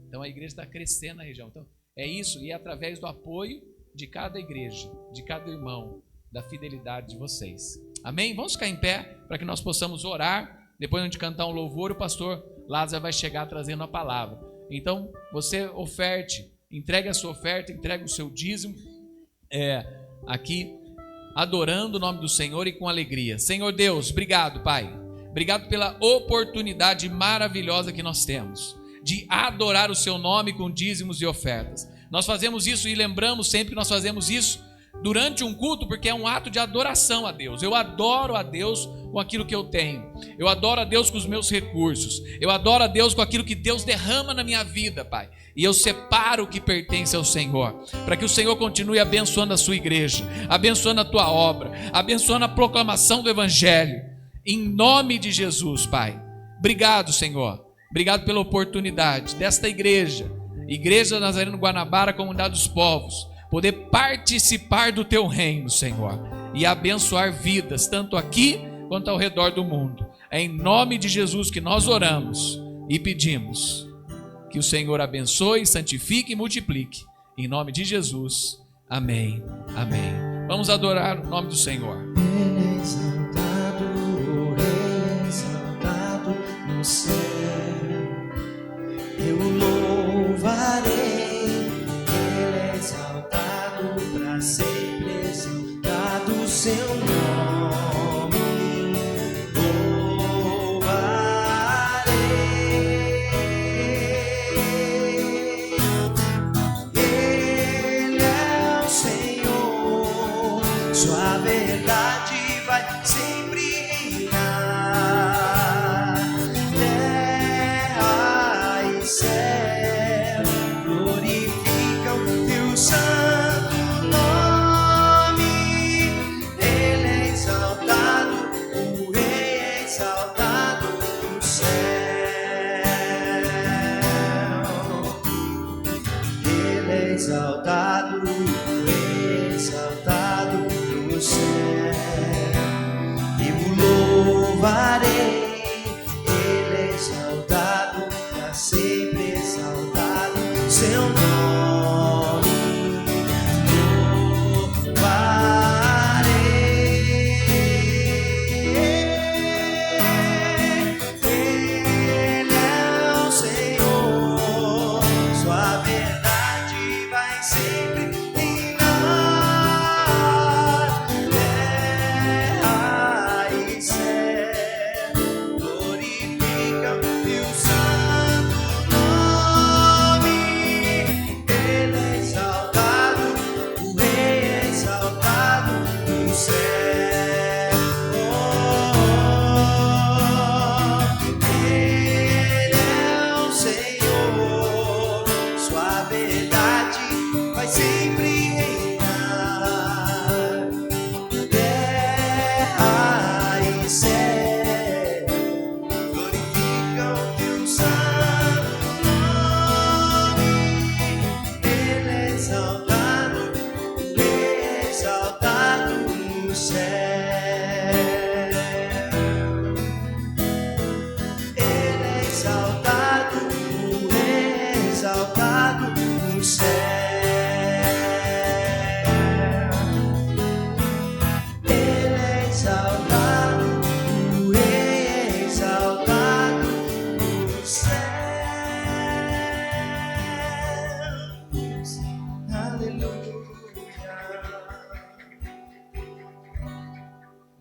Então a igreja está crescendo na região. Então é isso, e é através do apoio de cada igreja, de cada irmão, da fidelidade de vocês. Amém? Vamos ficar em pé para que nós possamos orar. Depois de a gente cantar um louvor, o pastor Lázaro vai chegar trazendo a palavra. Então você oferte, entregue a sua oferta, entregue o seu dízimo aqui, adorando o nome do Senhor e com alegria. Senhor Deus, obrigado, Pai. Obrigado pela oportunidade maravilhosa que nós temos de adorar o seu nome com dízimos e ofertas. Nós fazemos isso e lembramos sempre que nós fazemos isso durante um culto, porque é um ato de adoração a Deus. Eu adoro a Deus com aquilo que eu tenho. Eu adoro a Deus com os meus recursos. Eu adoro a Deus com aquilo que Deus derrama na minha vida, Pai. E eu separo o que pertence ao Senhor, para que o Senhor continue abençoando a sua igreja, abençoando a tua obra, abençoando a proclamação do Evangelho. Em nome de Jesus, Pai. Obrigado, Senhor. Obrigado pela oportunidade desta igreja, Igreja Nazareno Guanabara, Comunidade dos Povos, poder participar do teu reino, Senhor, e abençoar vidas, tanto aqui quanto ao redor do mundo. É em nome de Jesus que nós oramos e pedimos que o Senhor abençoe, santifique e multiplique. Em nome de Jesus. Amém. Amém. Vamos adorar o nome do Senhor. No céu, eu louvarei, Ele é exaltado para sempre, exaltado o seu nome, louvarei, Ele é o Senhor, sua verdade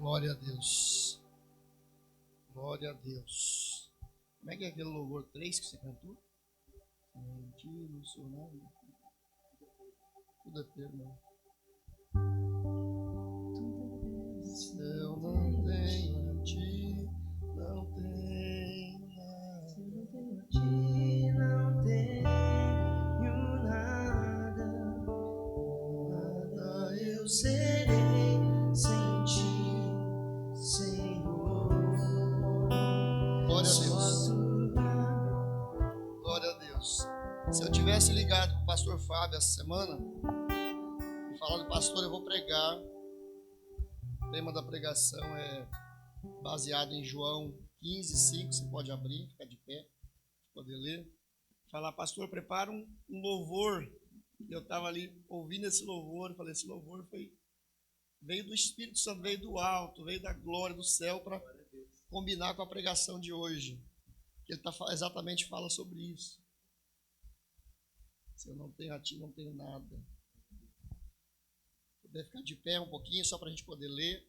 Glória a Deus. Glória a Deus. Como é que é aquele louvor 3 que você cantou? Sentir no seu nome. Tudo é eterno. Se eu não tenho a ti, não tenho nada. Se eu não tenho a ti, não tenho nada. Nada eu serei sem ti, Senhor. Glória a Só Deus. tu. Glória a Deus. Se eu tivesse ligado com o pastor Fábio essa semana e falado, pastor, eu vou pregar. O tema da pregação é baseado em João 15:5. Você pode abrir, ficar de pé, poder ler. Falar, pastor, prepara um louvor. Eu estava ali ouvindo esse louvor, falei, esse louvor veio do Espírito Santo, veio do alto, veio da glória do céu para combinar com a pregação de hoje. Ele exatamente fala sobre isso. Se eu não tenho a ti, não tenho nada. Puder ficar de pé um pouquinho, só para a gente poder ler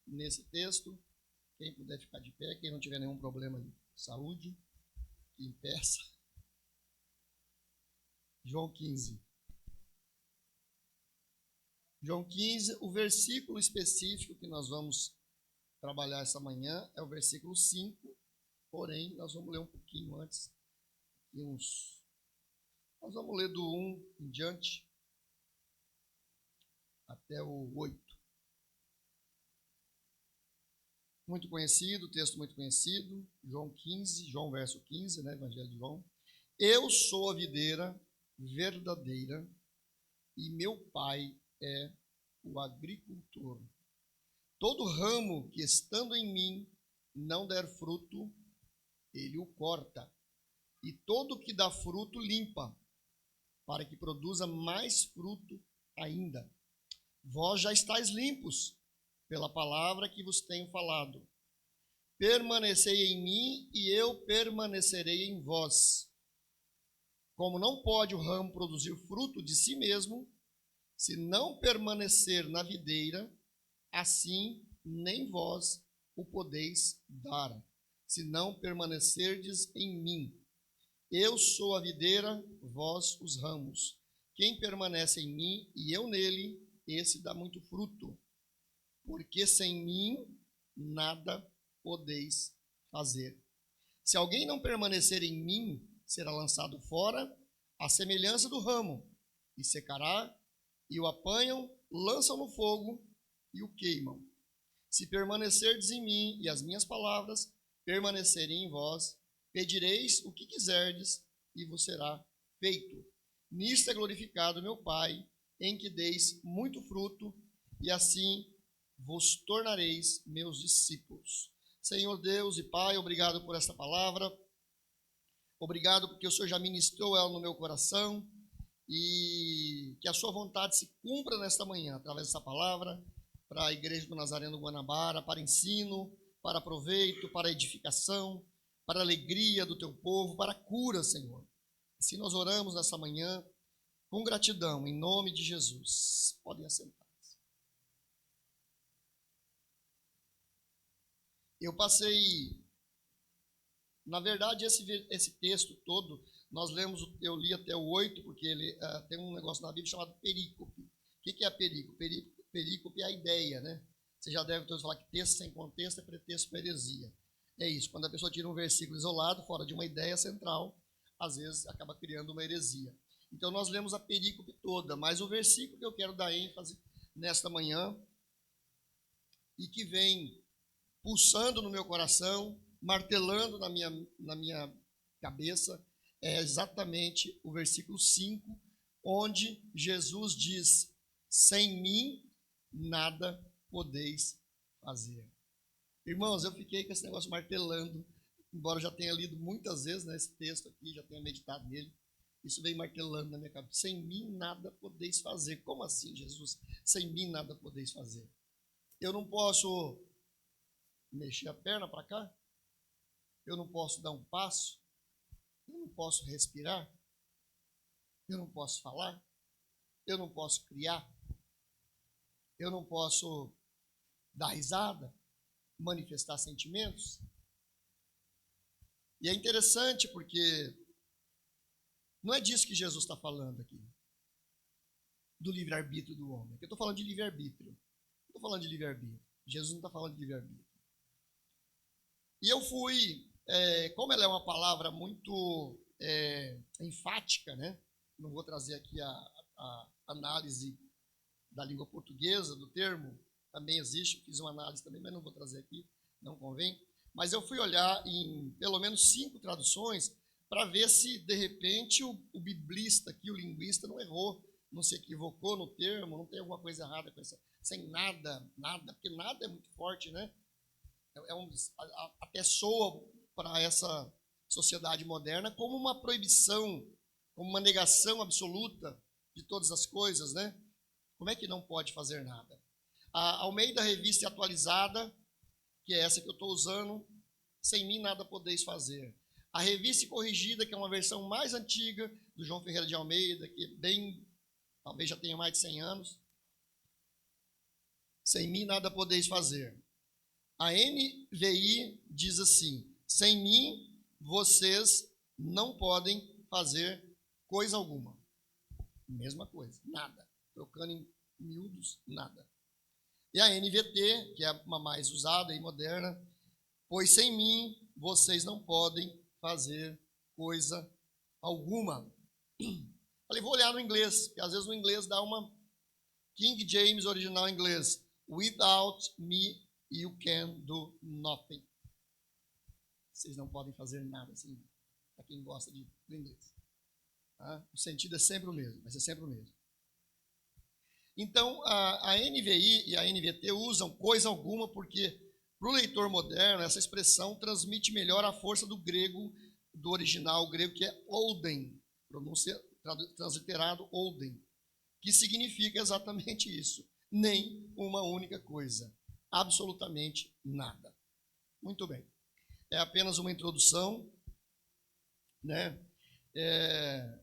nesse texto. Quem puder ficar de pé, quem não tiver nenhum problema de saúde, que impeça. João 15. João 15, o versículo específico que nós vamos trabalhar essa manhã é o versículo 5, porém, nós vamos ler um pouquinho antes, nós vamos ler do 1 em diante, até o 8. Muito conhecido, texto muito conhecido, João 15, João verso 15, né, Evangelho de João. Eu sou a videira verdadeira e meu pai é o agricultor. Todo ramo que estando em mim não der fruto, ele o corta. E todo que dá fruto limpa, para que produza mais fruto ainda. Vós já estáis limpos pela palavra que vos tenho falado. Permanecei em mim e eu permanecerei em vós. Como não pode o ramo produzir fruto de si mesmo, se não permanecer na videira, assim nem vós o podeis dar, se não permanecerdes em mim. Eu sou a videira, vós os ramos. Quem permanece em mim e eu nele, esse dá muito fruto. Porque sem mim nada podeis fazer. Se alguém não permanecer em mim, será lançado fora, à semelhança do ramo, e secará, e o apanham, lançam no fogo e o queimam. Se permanecerdes em mim e as minhas palavras permanecerem em vós, pedireis o que quiserdes e vos será feito. Nisto é glorificado meu Pai, em que deis muito fruto, e assim vos tornareis meus discípulos. Senhor Deus e Pai, obrigado por esta palavra. Obrigado porque o Senhor já ministrou ela no meu coração e que a sua vontade se cumpra nesta manhã, através dessa palavra, para a Igreja do Nazareno Guanabara, para ensino, para proveito, para edificação, para a alegria do teu povo, para a cura, Senhor. Assim nós oramos nessa manhã com gratidão, em nome de Jesus. Podem assentar-se. Eu passei, na verdade, esse texto todo, nós lemos, eu li até o 8, porque ele tem um negócio na Bíblia chamado perícope. O que é a perícope? Perícope é a ideia, né? Você já deve todos falar que texto sem contexto é pretexto para heresia. É isso, quando a pessoa tira um versículo isolado, fora de uma ideia central, às vezes acaba criando uma heresia. Então nós lemos a perícope toda, mas o versículo que eu quero dar ênfase nesta manhã, e que vem pulsando no meu coração, martelando na minha cabeça, é exatamente o versículo 5, onde Jesus diz: sem mim nada podeis fazer. Irmãos, eu fiquei com esse negócio martelando, embora eu já tenha lido muitas vezes, né, esse texto aqui, já tenha meditado nele, isso vem martelando na minha cabeça. Sem mim nada podeis fazer. Como assim, Jesus? Sem mim nada podeis fazer. Eu não posso mexer a perna para cá? Eu não posso dar um passo? Eu não posso respirar? Eu não posso falar? Eu não posso criar? Eu não posso dar risada, manifestar sentimentos. E é interessante porque não é disso que Jesus está falando aqui, do livre-arbítrio do homem. Eu estou falando de livre-arbítrio. Não estou falando de livre-arbítrio. Jesus não está falando de livre-arbítrio. E eu fui, como ela é uma palavra muito enfática, né? Não vou trazer aqui a análise da língua portuguesa, do termo, também existe, fiz uma análise também, mas não vou trazer aqui, não convém. Mas eu fui olhar em pelo menos 5 traduções para ver se, de repente, o biblista aqui, o linguista, não errou, não se equivocou no termo, não tem alguma coisa errada com essa, sem nada, porque nada é muito forte, né? Até soa para essa sociedade moderna como uma proibição, como uma negação absoluta de todas as coisas, né? Como é que não pode fazer nada? A Almeida Revista Atualizada, que é essa que eu estou usando, sem mim nada podeis fazer. A Revista Corrigida, que é uma versão mais antiga, do João Ferreira de Almeida, que talvez já tenha mais de 100 anos. Sem mim nada podeis fazer. A NVI diz assim: sem mim vocês não podem fazer coisa alguma. Mesma coisa, nada. Trocando em miúdos, nada. E a NVT, que é uma mais usada e moderna, pois sem mim vocês não podem fazer coisa alguma. Falei, vou olhar no inglês, porque às vezes no inglês dá uma King James original em inglês. Without me you can do nothing. Vocês não podem fazer nada, assim, para quem gosta do inglês. Tá? O sentido é sempre o mesmo, vai ser sempre o mesmo. Então, a NVI e a NVT usam coisa alguma porque, para o leitor moderno, essa expressão transmite melhor a força do grego, do original grego, que é olden, pronúncia transliterado olden, que significa exatamente isso. Nem uma única coisa. Absolutamente nada. Muito bem. É apenas uma introdução, né? É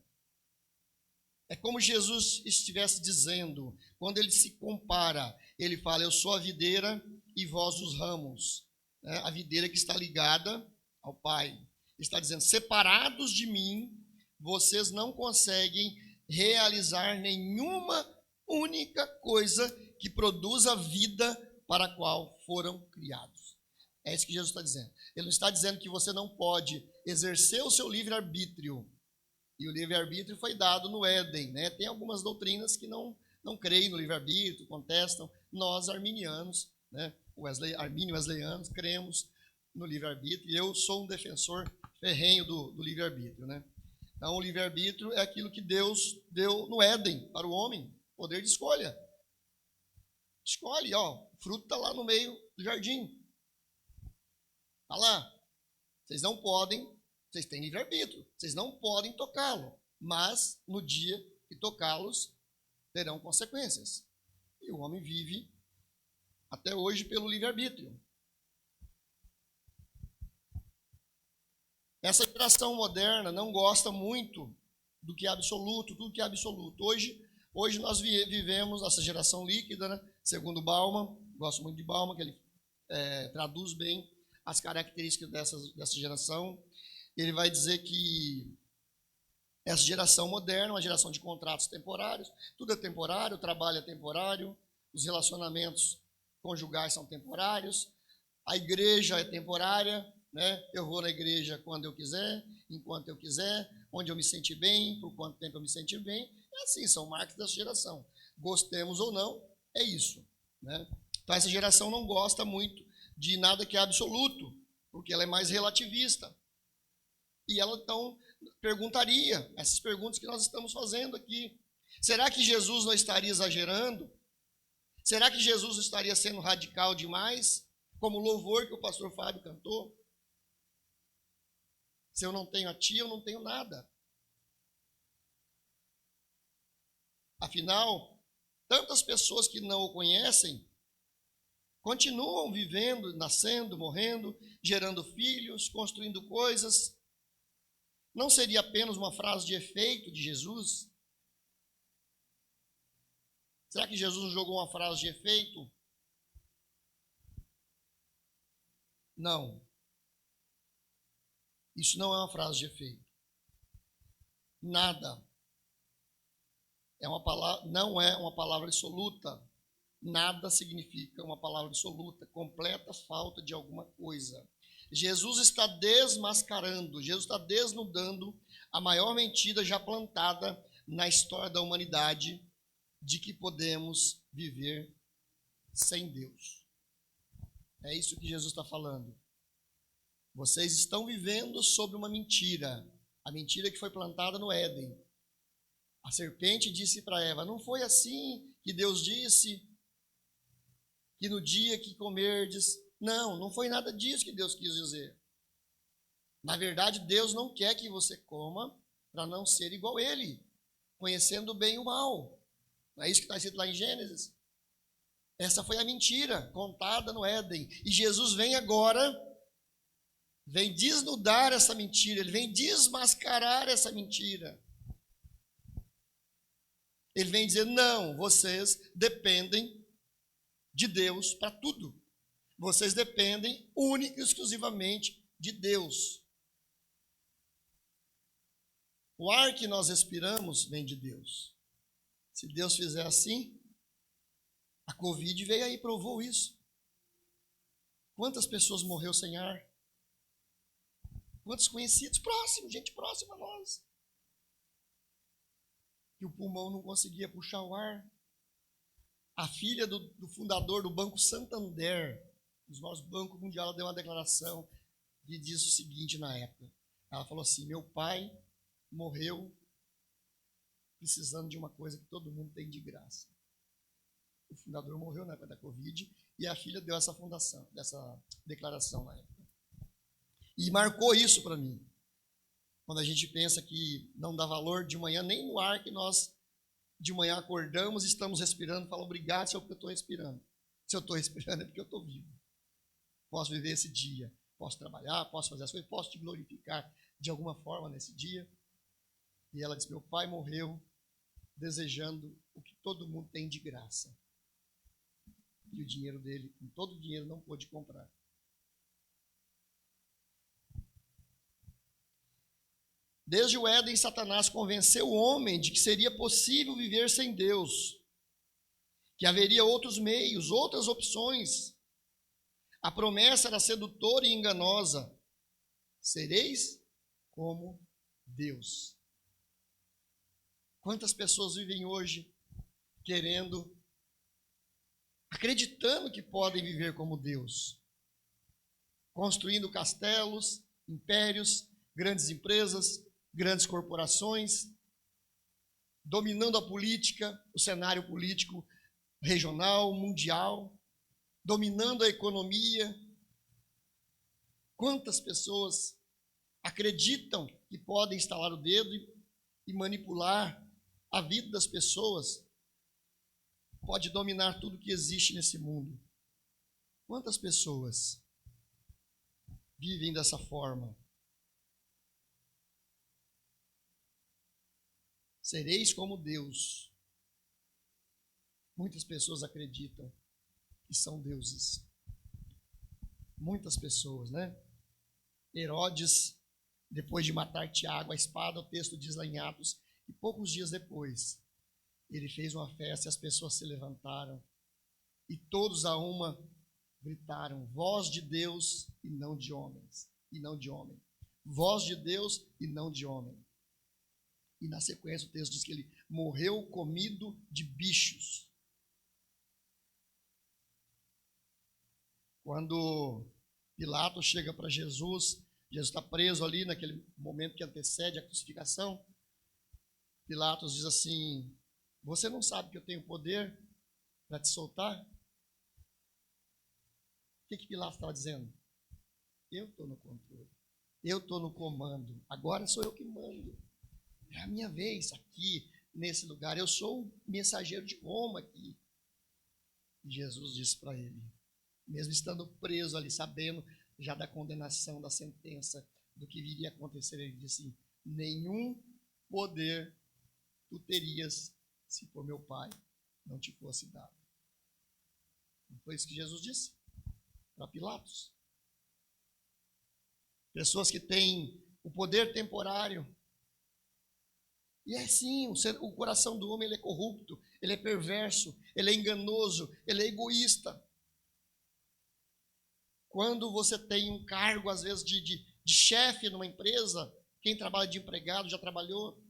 como Jesus estivesse dizendo, quando ele se compara, ele fala, eu sou a videira e vós os ramos. A videira que está ligada ao Pai. Ele está dizendo, separados de mim, vocês não conseguem realizar nenhuma única coisa que produza vida para a qual foram criados. É isso que Jesus está dizendo. Ele não está dizendo que você não pode exercer o seu livre-arbítrio. E o livre-arbítrio foi dado no Éden, né? Tem algumas doutrinas que não creem no livre-arbítrio, contestam. Nós, arminianos, né? Armínio Wesleyanos, cremos no livre-arbítrio. E eu sou um defensor ferrenho do livre-arbítrio, né? Então, o livre-arbítrio é aquilo que Deus deu no Éden para o homem, poder de escolha. Escolhe, ó, o fruto está lá no meio do jardim. Está lá. Vocês não podem, vocês têm livre-arbítrio, vocês não podem tocá-lo, mas no dia que tocá-los, terão consequências. E o homem vive até hoje pelo livre-arbítrio. Essa geração moderna não gosta muito do que é absoluto, tudo que é absoluto. Hoje nós vivemos essa geração líquida, né? Segundo Bauman, gosto muito de Bauman, que ele traduz bem as características dessa geração. Ele vai dizer que essa geração moderna é uma geração de contratos temporários, tudo é temporário, o trabalho é temporário, os relacionamentos conjugais são temporários, a igreja é temporária, né? Eu vou na igreja quando eu quiser, enquanto eu quiser, onde eu me sentir bem, por quanto tempo eu me sentir bem. É assim, são marcas dessa geração. Gostemos ou não, é isso, né? Então essa geração não gosta muito de nada que é absoluto, porque ela é mais relativista. E ela então perguntaria, essas perguntas que nós estamos fazendo aqui. Será que Jesus não estaria exagerando? Será que Jesus estaria sendo radical demais? Como o louvor que o pastor Fábio cantou? Se eu não tenho a ti, eu não tenho nada. Afinal, tantas pessoas que não o conhecem continuam vivendo, nascendo, morrendo, gerando filhos, construindo coisas. Não seria apenas uma frase de efeito de Jesus? Será que Jesus jogou uma frase de efeito? Não. Isso não é uma frase de efeito. Nada. Não é uma palavra absoluta. Nada significa uma palavra absoluta, completa falta de alguma coisa. Jesus está desmascarando, Jesus está desnudando a maior mentira já plantada na história da humanidade de que podemos viver sem Deus. É isso que Jesus está falando. Vocês estão vivendo sobre uma mentira, a mentira que foi plantada no Éden. A serpente disse para Eva: não foi assim que Deus disse que no dia que comerdes... Não foi nada disso que Deus quis dizer. Na verdade, Deus não quer que você coma para não ser igual a Ele, conhecendo o bem e o mal. Não é isso que está escrito lá em Gênesis? Essa foi a mentira contada no Éden. E Jesus vem agora, vem desnudar essa mentira, Ele vem desmascarar essa mentira. Ele vem dizer: não, vocês dependem de Deus para tudo. Vocês dependem única e exclusivamente de Deus. O ar que nós respiramos vem de Deus. Se Deus fizer assim, a Covid veio aí e provou isso. Quantas pessoas morreram sem ar? Quantos conhecidos próximos, gente próxima a nós, que o pulmão não conseguia puxar o ar. A filha do fundador do Banco Santander, dos nossos bancos mundial, ela deu uma declaração que diz o seguinte na época. Ela falou assim: meu pai morreu precisando de uma coisa que todo mundo tem de graça. O fundador morreu na época da Covid e a filha deu essa declaração na época. E marcou isso para mim. Quando a gente pensa que não dá valor de manhã, nem no ar que nós de manhã acordamos, estamos respirando, fala obrigado, se é porque eu estou respirando. Se eu estou respirando é porque eu estou vivo. Posso viver esse dia, posso trabalhar, posso fazer as coisas, posso te glorificar de alguma forma nesse dia. E ela disse: meu pai morreu desejando o que todo mundo tem de graça. E o dinheiro dele, com todo o dinheiro, não pôde comprar. Desde o Éden, Satanás convenceu o homem de que seria possível viver sem Deus, que haveria outros meios, outras opções. A promessa era sedutora e enganosa: sereis como Deus. Quantas pessoas vivem hoje acreditando que podem viver como Deus, construindo castelos, impérios, grandes empresas, grandes corporações, dominando a política, o cenário político regional, mundial, dominando a economia. Quantas pessoas acreditam que podem estalar o dedo e manipular a vida das pessoas? Pode dominar tudo que existe nesse mundo. Quantas pessoas vivem dessa forma? Sereis como Deus. Muitas pessoas acreditam que são deuses. Muitas pessoas, né? Herodes, depois de matar Tiago à espada, o texto diz lá em Atos, e poucos dias depois, ele fez uma festa e as pessoas se levantaram e todos a uma gritaram: voz de Deus e não de homens, e não de homem. Voz de Deus e não de homem. E na sequência o texto diz que ele morreu comido de bichos. Quando Pilatos chega para Jesus, Jesus está preso ali naquele momento que antecede a crucificação. Pilatos diz assim: você não sabe que eu tenho poder para te soltar? O que Pilatos estava dizendo? Eu estou no controle, eu estou no comando, agora sou eu que mando. É a minha vez aqui, nesse lugar, eu sou o mensageiro de Roma aqui. E Jesus disse para ele, mesmo estando preso ali, sabendo já da condenação, da sentença, do que viria a acontecer, ele disse: nenhum poder tu terias se por meu Pai não te fosse dado. Não foi isso que Jesus disse para Pilatos? pessoas que têm o poder temporário. E é assim, o coração do homem ele é corrupto, ele é perverso, ele é enganoso, ele é egoísta. Quando você tem um cargo, às vezes, de chefe numa empresa, quem trabalha de empregado já trabalhou,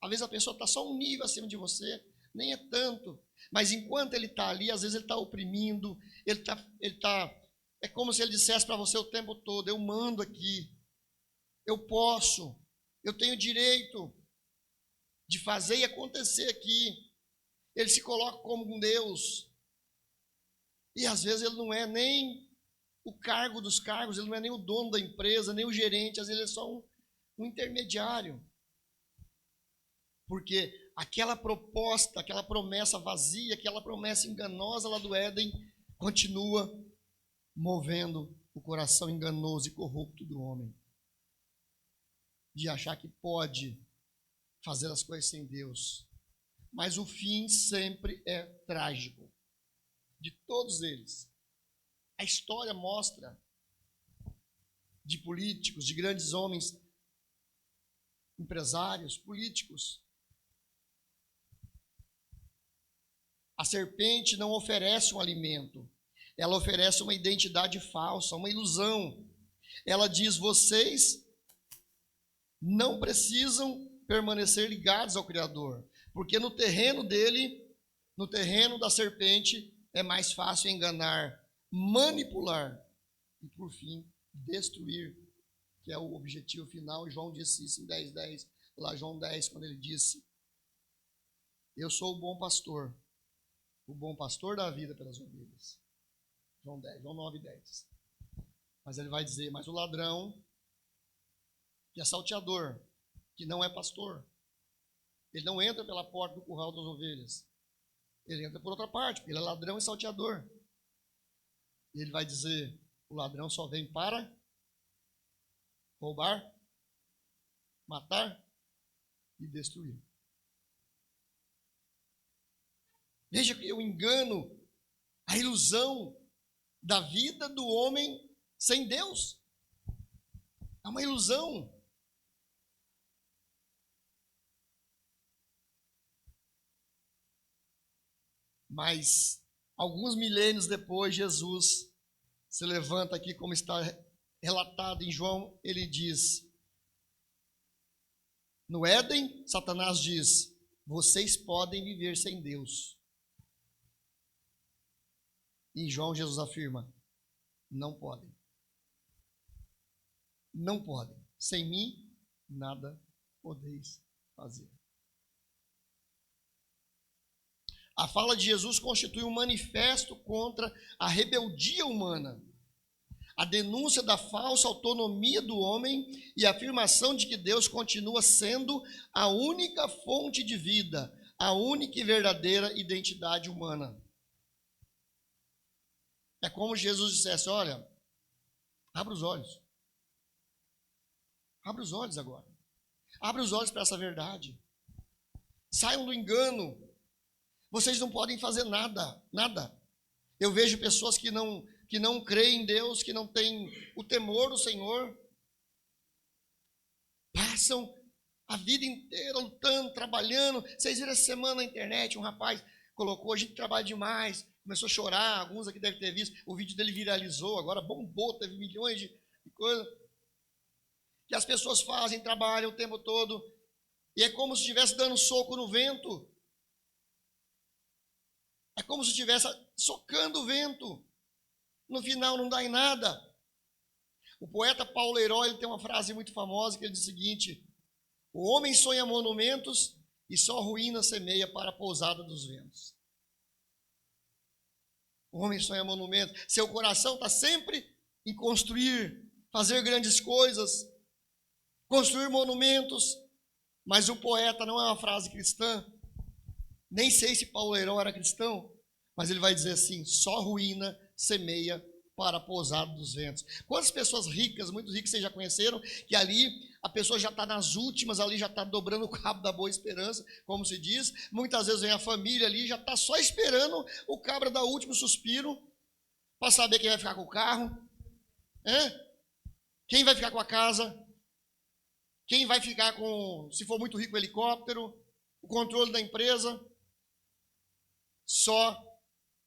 às vezes a pessoa está só um nível acima de você, nem é tanto, mas enquanto ele está ali, às vezes ele está oprimindo, é como se ele dissesse para você o tempo todo: eu mando aqui, eu posso, eu tenho direito de fazer e acontecer aqui. Ele se coloca como um Deus, e às vezes ele não é nem o cargo dos cargos, ele não é nem o dono da empresa, nem o gerente, às vezes ele é só um intermediário. Porque aquela proposta, aquela promessa vazia, aquela promessa enganosa lá do Éden, continua movendo o coração enganoso e corrupto do homem. De achar que pode fazer as coisas sem Deus. Mas o fim sempre é trágico. De todos eles. A história mostra de políticos, de grandes homens, empresários, políticos. A serpente não oferece um alimento, ela oferece uma identidade falsa, uma ilusão. Ela diz: vocês não precisam permanecer ligados ao Criador, porque no terreno dele, no terreno da serpente, é mais fácil enganar, manipular e, por fim, destruir, que é o objetivo final. João disse isso em 10:10, lá João 10, quando ele disse: eu sou o bom pastor da vida pelas ovelhas. João 9:10. Mas ele vai dizer: mas o ladrão, que é salteador, que não é pastor, ele não entra pela porta do curral das ovelhas, ele entra por outra parte, porque ele é ladrão e salteador. E ele vai dizer: o ladrão só vem para roubar, matar e destruir. Veja que o engano, a ilusão da vida do homem sem Deus, é uma ilusão. Mas alguns milênios depois, Jesus se levanta aqui, como está relatado em João, ele diz: no Éden, Satanás diz: vocês podem viver sem Deus. E em João, Jesus afirma: não podem. Não podem. Sem mim, nada podeis fazer. A fala de Jesus constitui um manifesto contra a rebeldia humana, a denúncia da falsa autonomia do homem e a afirmação de que Deus continua sendo a única fonte de vida, a única e verdadeira identidade humana. É como Jesus dissesse: olha, abra os olhos. Abra os olhos agora. Abra os olhos para essa verdade. Saiam do engano. Vocês não podem fazer nada, nada. Eu vejo pessoas que não creem em Deus, que não têm o temor do Senhor, passam a vida inteira lutando, trabalhando. Vocês viram essa semana na internet, um rapaz colocou: a gente trabalha demais, começou a chorar, alguns aqui devem ter visto, o vídeo dele viralizou, agora bombou, teve milhões de coisas. Que as pessoas fazem, trabalham o tempo todo, e é como se estivesse dando soco no vento. É como se estivesse socando o vento. No final não dá em nada. O poeta Paulo Herói, ele tem uma frase muito famosa que ele diz o seguinte: o homem sonha monumentos e só ruína semeia para a pousada dos ventos. O homem sonha monumentos. Seu coração está sempre em construir, fazer grandes coisas, construir monumentos. Mas o poeta não é uma frase cristã. Nem sei se Paulo Herói era cristão, mas ele vai dizer assim: só ruína semeia para a pousada dos ventos. Quantas pessoas ricas, muito ricas, vocês já conheceram, que ali a pessoa já está nas últimas, ali já está dobrando o cabo da boa esperança, como se diz. Muitas vezes vem a família ali, já está só esperando o cabra dar o último suspiro, para saber quem vai ficar com o carro. Quem vai ficar com a casa? Quem vai ficar com, se for muito rico, o helicóptero? O controle da empresa? Só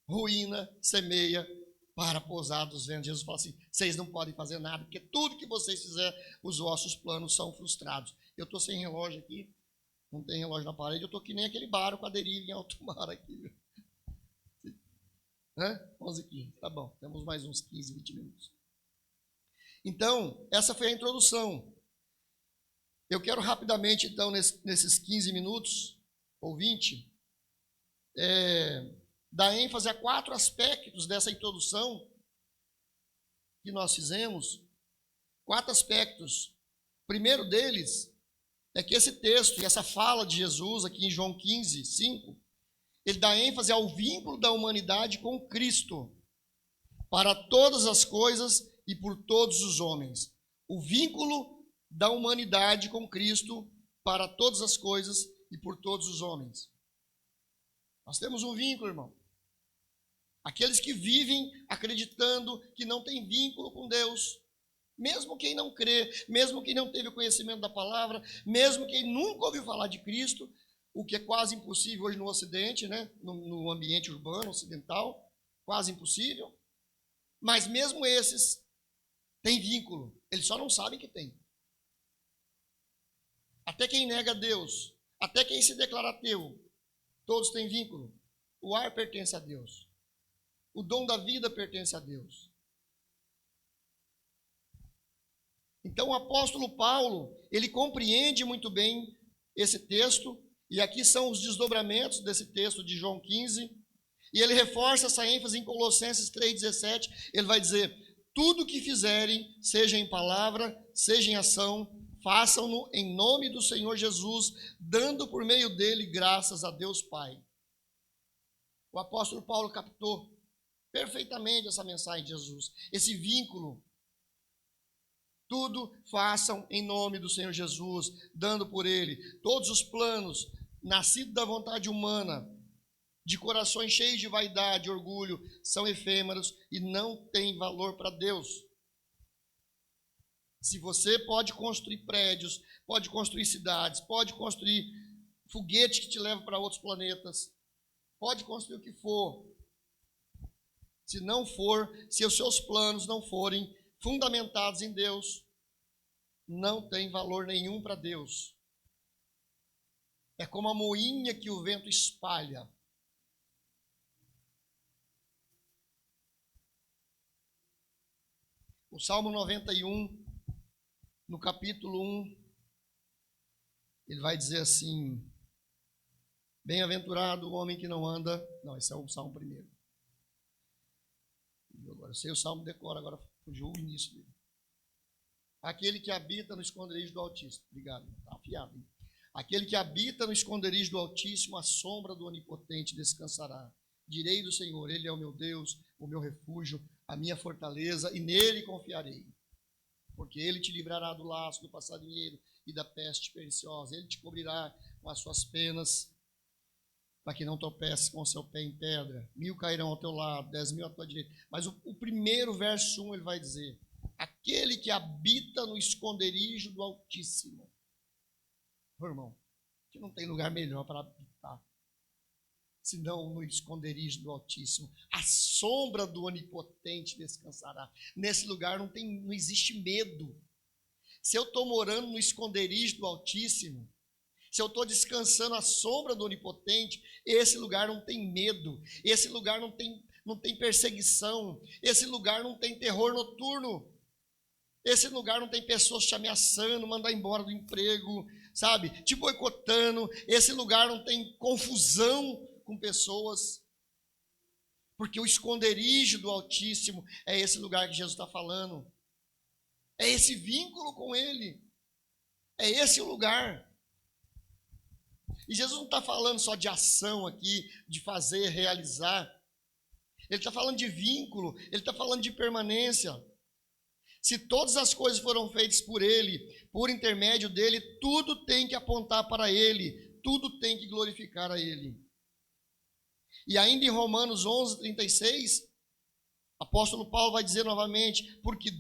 ruína semeia para pousar dos ventos. Jesus fala assim, vocês não podem fazer nada, porque tudo que vocês fizerem, os vossos planos são frustrados. Eu estou sem relógio aqui, não tem relógio na parede, eu estou que nem aquele barco com a deriva em alto mar aqui. 11h15, tá bom, temos mais uns 15, 20 minutos. Então, essa foi a introdução. Eu quero rapidamente, então, nesses 15 minutos, ou 20, dar ênfase a 4 aspectos dessa introdução que nós fizemos. 4 aspectos. O primeiro deles é que esse texto e essa fala de Jesus aqui em João 15, 5, ele dá ênfase ao vínculo da humanidade com Cristo para todas as coisas e por todos os homens. O vínculo da humanidade com Cristo para todas as coisas e por todos os homens. Nós temos um vínculo, irmão. Aqueles que vivem acreditando que não tem vínculo com Deus, mesmo quem não crê, mesmo quem não teve o conhecimento da palavra, mesmo quem nunca ouviu falar de Cristo, o que é quase impossível hoje no Ocidente, né? No ambiente urbano, ocidental, quase impossível. Mas mesmo esses têm vínculo, eles só não sabem que tem. Até quem nega Deus, até quem se declara ateu, todos têm vínculo. O ar pertence a Deus. O dom da vida pertence a Deus. Então o apóstolo Paulo, ele compreende muito bem esse texto, e aqui são os desdobramentos desse texto de João 15, e ele reforça essa ênfase em Colossenses 3,17, ele vai dizer, tudo que fizerem, seja em palavra, seja em ação, façam-no em nome do Senhor Jesus, dando por meio dele graças a Deus Pai. O apóstolo Paulo captou perfeitamente essa mensagem de Jesus, esse vínculo. Tudo façam em nome do Senhor Jesus, dando por ele. Todos os planos, nascidos da vontade humana, de corações cheios de vaidade e orgulho, são efêmeros e não têm valor para Deus. Se você pode construir prédios, pode construir cidades, pode construir foguete que te leva para outros planetas, pode construir o que for, se os seus planos não forem fundamentados em Deus, não tem valor nenhum para Deus. É como a moinha que o vento espalha. O Salmo 91, no capítulo 1, ele vai dizer assim, bem-aventurado o homem que não anda... Não, esse é o Salmo primeiro. Agora, eu sei o Salmo decora, agora fugiu o início dele. Aquele que habita no esconderijo do Altíssimo. Obrigado, está afiado. Hein? Aquele que habita no esconderijo do Altíssimo, a sombra do Onipotente descansará. Direi do Senhor, Ele é o meu Deus, o meu refúgio, a minha fortaleza, e nele confiarei. Porque Ele te livrará do laço, do passarinheiro e da peste perniciosa. Ele te cobrirá com as suas penas, para que não tropece com o seu pé em pedra. 1000 cairão ao teu lado, 10.000 à tua direita. Mas o primeiro verso 1 ele vai dizer, aquele que habita no esconderijo do Altíssimo. Meu irmão, que não tem lugar melhor para habitar, senão no esconderijo do Altíssimo. A sombra do Onipotente descansará. Nesse lugar não existe medo. Se eu estou morando no esconderijo do Altíssimo, se eu estou descansando à sombra do Onipotente, esse lugar não tem medo, esse lugar não tem perseguição, esse lugar não tem terror noturno, esse lugar não tem pessoas te ameaçando, mandar embora do emprego, sabe, te boicotando, esse lugar não tem confusão com pessoas, porque o esconderijo do Altíssimo é esse lugar que Jesus está falando, é esse vínculo com Ele, é esse o lugar. E Jesus não está falando só de ação aqui, de fazer, realizar. Ele está falando de vínculo, ele está falando de permanência. Se todas as coisas foram feitas por Ele, por intermédio dEle, tudo tem que apontar para Ele, tudo tem que glorificar a Ele. E ainda em Romanos 11:36, o apóstolo Paulo vai dizer novamente, porque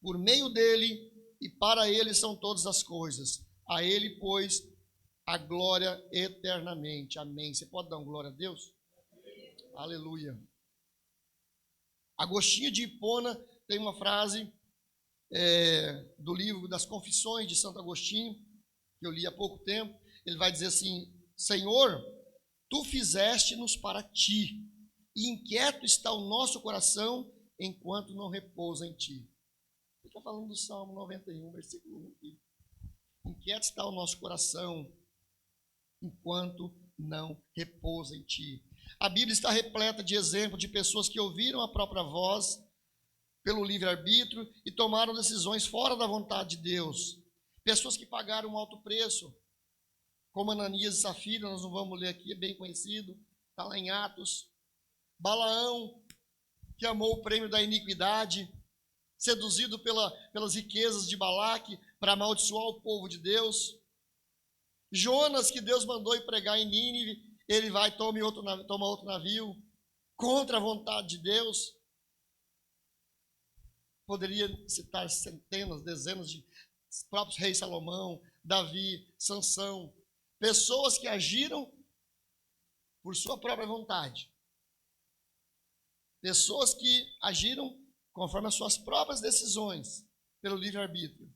por meio dele e para ele são todas as coisas. A ele, pois, a glória eternamente. Amém. Você pode dar uma glória a Deus? Aleluia. Agostinho de Hipona tem uma frase do livro das Confissões de Santo Agostinho, que eu li há pouco tempo. Ele vai dizer assim: Senhor, tu fizeste-nos para ti, e inquieto está o nosso coração enquanto não repousa em ti. Ele está falando do Salmo 91, versículo 1 aqui. Inquieto está o nosso coração enquanto não repousa em ti. A Bíblia está repleta de exemplos de pessoas que ouviram a própria voz pelo livre-arbítrio e tomaram decisões fora da vontade de Deus. Pessoas que pagaram um alto preço, como Ananias e Safira, nós não vamos ler aqui, é bem conhecido, está lá em Atos. Balaão, que amou o prêmio da iniquidade, seduzido pelas riquezas de Balaque para amaldiçoar o povo de Deus. Jonas, que Deus mandou ir pregar em Nínive, ele vai toma outro navio, contra a vontade de Deus. Poderia citar centenas, dezenas de próprios reis Salomão, Davi, Sansão, pessoas que agiram por sua própria vontade. Pessoas que agiram conforme as suas próprias decisões, pelo livre-arbítrio.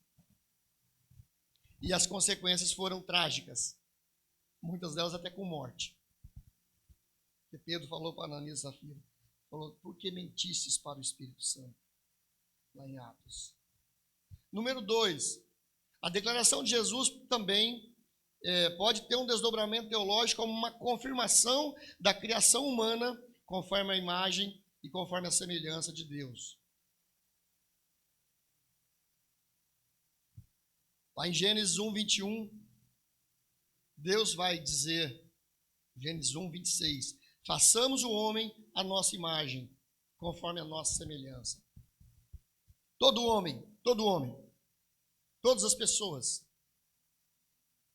E as consequências foram trágicas, muitas delas até com morte. E Pedro falou para Ananias e Safira, falou: por que mentistes para o Espírito Santo? Lá em Atos. Número 2, a declaração de Jesus também pode ter um desdobramento teológico como uma confirmação da criação humana conforme a imagem e conforme a semelhança de Deus. Lá em Gênesis 1, 21, Deus vai dizer, Gênesis 1, 26, façamos o homem à nossa imagem, conforme a nossa semelhança. Todo homem, todas as pessoas,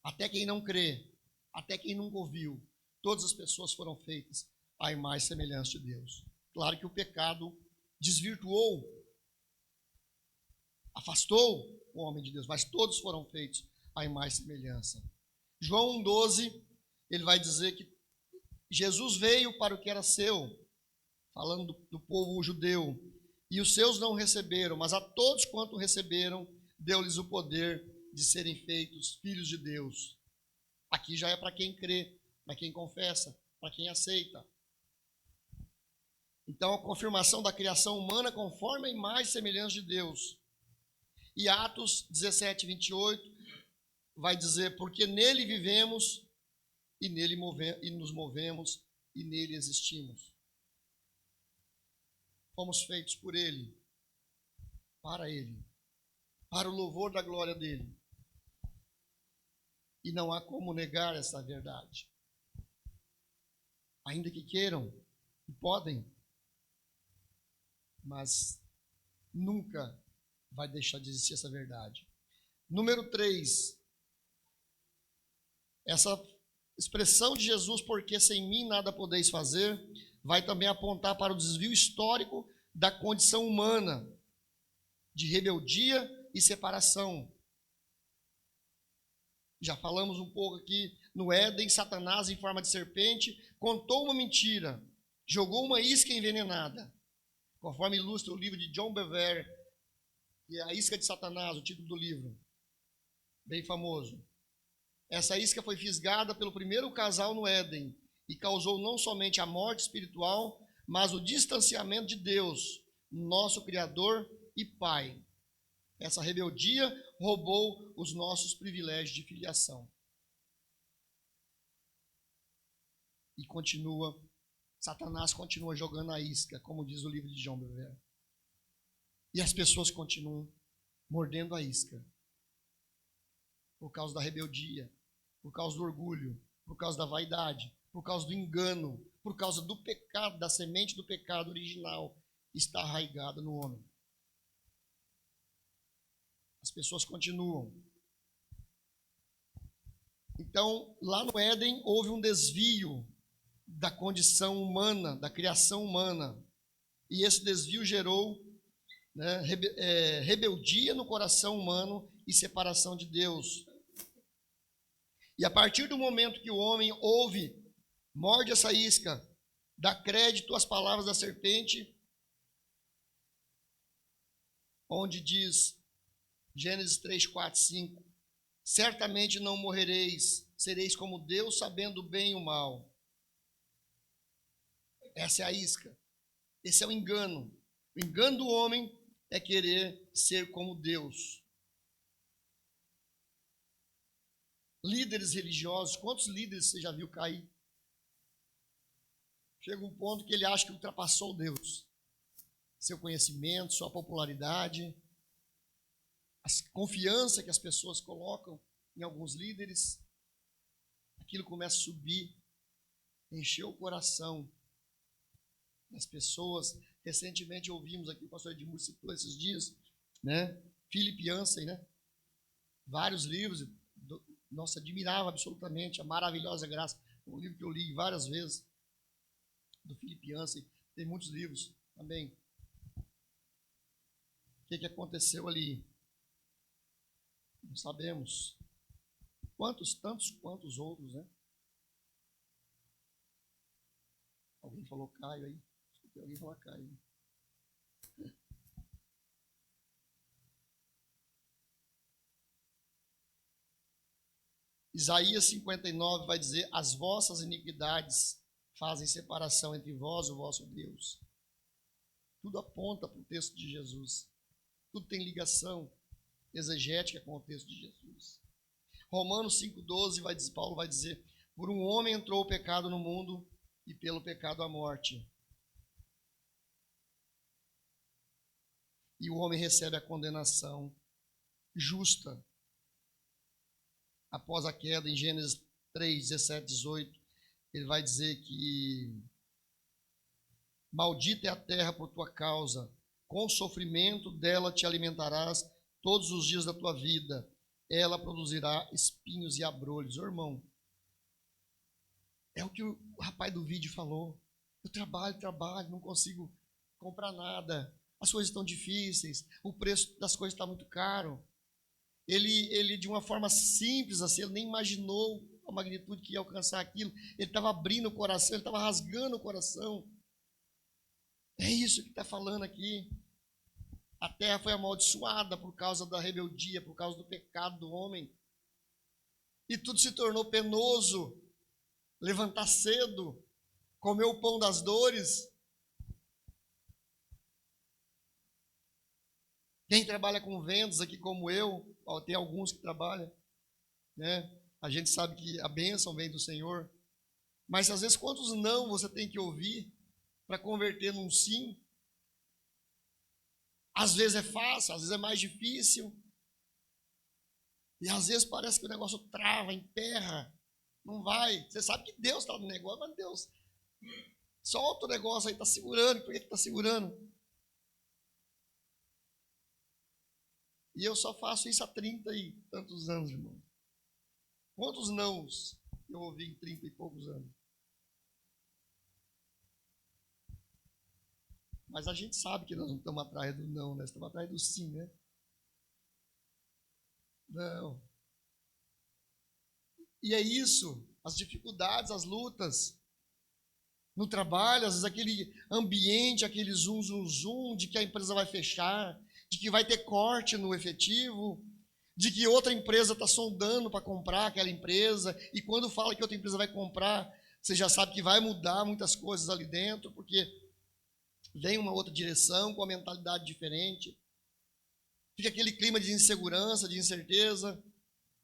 até quem não crê, até quem nunca ouviu, todas as pessoas foram feitas à imagem e semelhança de Deus. Claro que o pecado desvirtuou, afastou o homem de Deus, mas todos foram feitos à imagem e semelhança. João 1,12, ele vai dizer que Jesus veio para o que era seu, falando do povo judeu, e os seus não receberam, mas a todos quanto receberam, deu-lhes o poder de serem feitos filhos de Deus. Aqui já é para quem crê, para quem confessa, para quem aceita. Então, a confirmação da criação humana conforme a imagem e semelhança de Deus. E Atos 17, 28 vai dizer, porque nele vivemos e nele nos movemos e nele existimos. Fomos feitos por ele, para o louvor da glória dele. E não há como negar essa verdade. Ainda que queiram, e podem, mas nunca vai deixar de existir essa verdade. Número 3, essa expressão de Jesus, porque sem mim nada podeis fazer, vai também apontar para o desvio histórico da condição humana, de rebeldia e separação. Já falamos um pouco aqui, no Éden, Satanás, em forma de serpente, contou uma mentira, jogou uma isca envenenada, conforme ilustra o livro de John Bevere, que é A Isca de Satanás, o título do livro, bem famoso. Essa isca foi fisgada pelo primeiro casal no Éden e causou não somente a morte espiritual, mas o distanciamento de Deus, nosso Criador e Pai. Essa rebeldia roubou os nossos privilégios de filiação. E Satanás continua jogando a isca, como diz o livro de John Bevere. E as pessoas continuam mordendo a isca. Por causa da rebeldia, por causa do orgulho, por causa da vaidade, por causa do engano, por causa do pecado, da semente do pecado original que está arraigada no homem. As pessoas continuam. Então, lá no Éden, houve um desvio da condição humana, da criação humana. E esse desvio gerou né? Rebeldia no coração humano e separação de Deus. E a partir do momento que o homem ouve, morde essa isca, dá crédito às palavras da serpente, onde diz, Gênesis 3, 4, 5, certamente não morrereis, sereis como Deus, sabendo o bem e o mal. Essa é a isca. Esse é o engano. O engano do homem é querer ser como Deus. Líderes religiosos, quantos líderes você já viu cair? Chega um ponto que ele acha que ultrapassou Deus. Seu conhecimento, sua popularidade, a confiança que as pessoas colocam em alguns líderes, aquilo começa a subir, encher o coração das pessoas. Recentemente ouvimos aqui, o pastor Edmur citou esses dias, né? Philip Yancey, né? Vários livros, nossa, admirava absolutamente a maravilhosa graça, um livro que eu li várias vezes, do Philip Yancey, tem muitos livros também. O que aconteceu ali? Não sabemos. Tantos quantos outros, né? Alguém falou Caio aí? Escutei alguém falar Caio. Isaías 59 vai dizer, as vossas iniquidades fazem separação entre vós e o vosso Deus. Tudo aponta para o texto de Jesus. Tudo tem ligação exegética com o texto de Jesus. Romanos 5,12 Paulo vai dizer, por um homem entrou o pecado no mundo e pelo pecado a morte. E o homem recebe a condenação justa. Após a queda, em Gênesis 3, 17, 18, ele vai dizer que maldita é a terra por tua causa, com sofrimento dela te alimentarás todos os dias da tua vida, ela produzirá espinhos e abrolhos. Ô, irmão, é o que o rapaz do vídeo falou. Eu trabalho, não consigo comprar nada, as coisas estão difíceis, o preço das coisas está muito caro. Ele de uma forma simples assim, ele nem imaginou a magnitude que ia alcançar aquilo. Ele estava abrindo o coração, ele estava rasgando o coração. É isso que está falando aqui. A terra foi amaldiçoada por causa da rebeldia, por causa do pecado do homem. E tudo se tornou penoso. Levantar cedo, comer o pão das dores. Quem trabalha com vendas aqui como eu, tem alguns que trabalham, né? A gente sabe que a bênção vem do Senhor. Mas às vezes quantos não você tem que ouvir para converter num sim? Às vezes é fácil, às vezes é mais difícil. E às vezes parece que o negócio trava, emperra, não vai. Você sabe que Deus está no negócio, mas Deus solta o negócio aí, está segurando. Por que está segurando? E eu só faço isso há 30 e tantos anos, irmão. Quantos nãos eu ouvi em 30 e poucos anos? Mas a gente sabe que nós não estamos atrás do não, nós estamos atrás do sim, né? Não. E é isso, as dificuldades, as lutas no trabalho, às vezes aquele ambiente, aquele zoom, zoom, zoom, de que a empresa vai fechar, de que vai ter corte no efetivo, de que outra empresa está sondando para comprar aquela empresa, e quando fala que outra empresa vai comprar, você já sabe que vai mudar muitas coisas ali dentro, porque vem uma outra direção, com uma mentalidade diferente. Fica aquele clima de insegurança, de incerteza.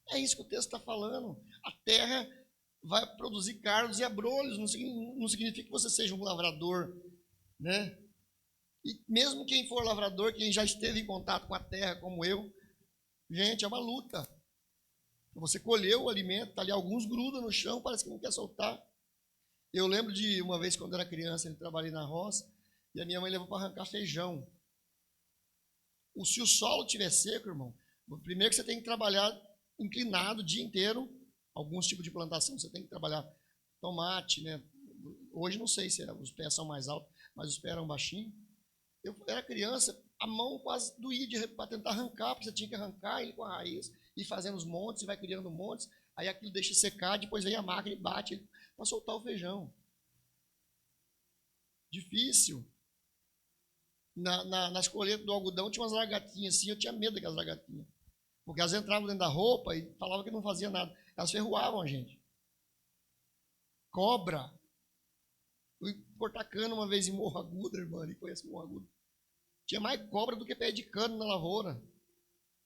É isso que o texto está falando. A terra vai produzir cardos e abrolhos, não significa que você seja um lavrador, né? E mesmo quem for lavrador, quem já esteve em contato com a terra, como eu, gente, é uma luta. Você colheu o alimento, tá ali, alguns grudam no chão, parece que não quer soltar. Eu lembro de uma vez, quando eu era criança, eu trabalhei na roça, e a minha mãe levou para arrancar feijão. Se o solo estiver seco, irmão, primeiro que você tem que trabalhar inclinado o dia inteiro, alguns tipos de plantação você tem que trabalhar tomate, né? Hoje não sei se os pés são mais altos, mas os pés eram baixinhos. Eu era criança, a mão quase doía para tentar arrancar, porque você tinha que arrancar ele com a raiz, e fazendo os montes, e vai criando montes, aí aquilo deixa secar, depois vem a máquina e bate para soltar o feijão. Difícil. Nas colheitas do algodão tinha umas largatinhas assim, eu tinha medo daquelas largatinhas. Porque elas entravam dentro da roupa e falavam que não fazia nada. Elas ferroavam a gente. Cobra. Fui cortar cana uma vez em Morro Agudo, irmão, ali conhece Morro Agudo. Tinha mais cobra do que pé de cano na lavoura.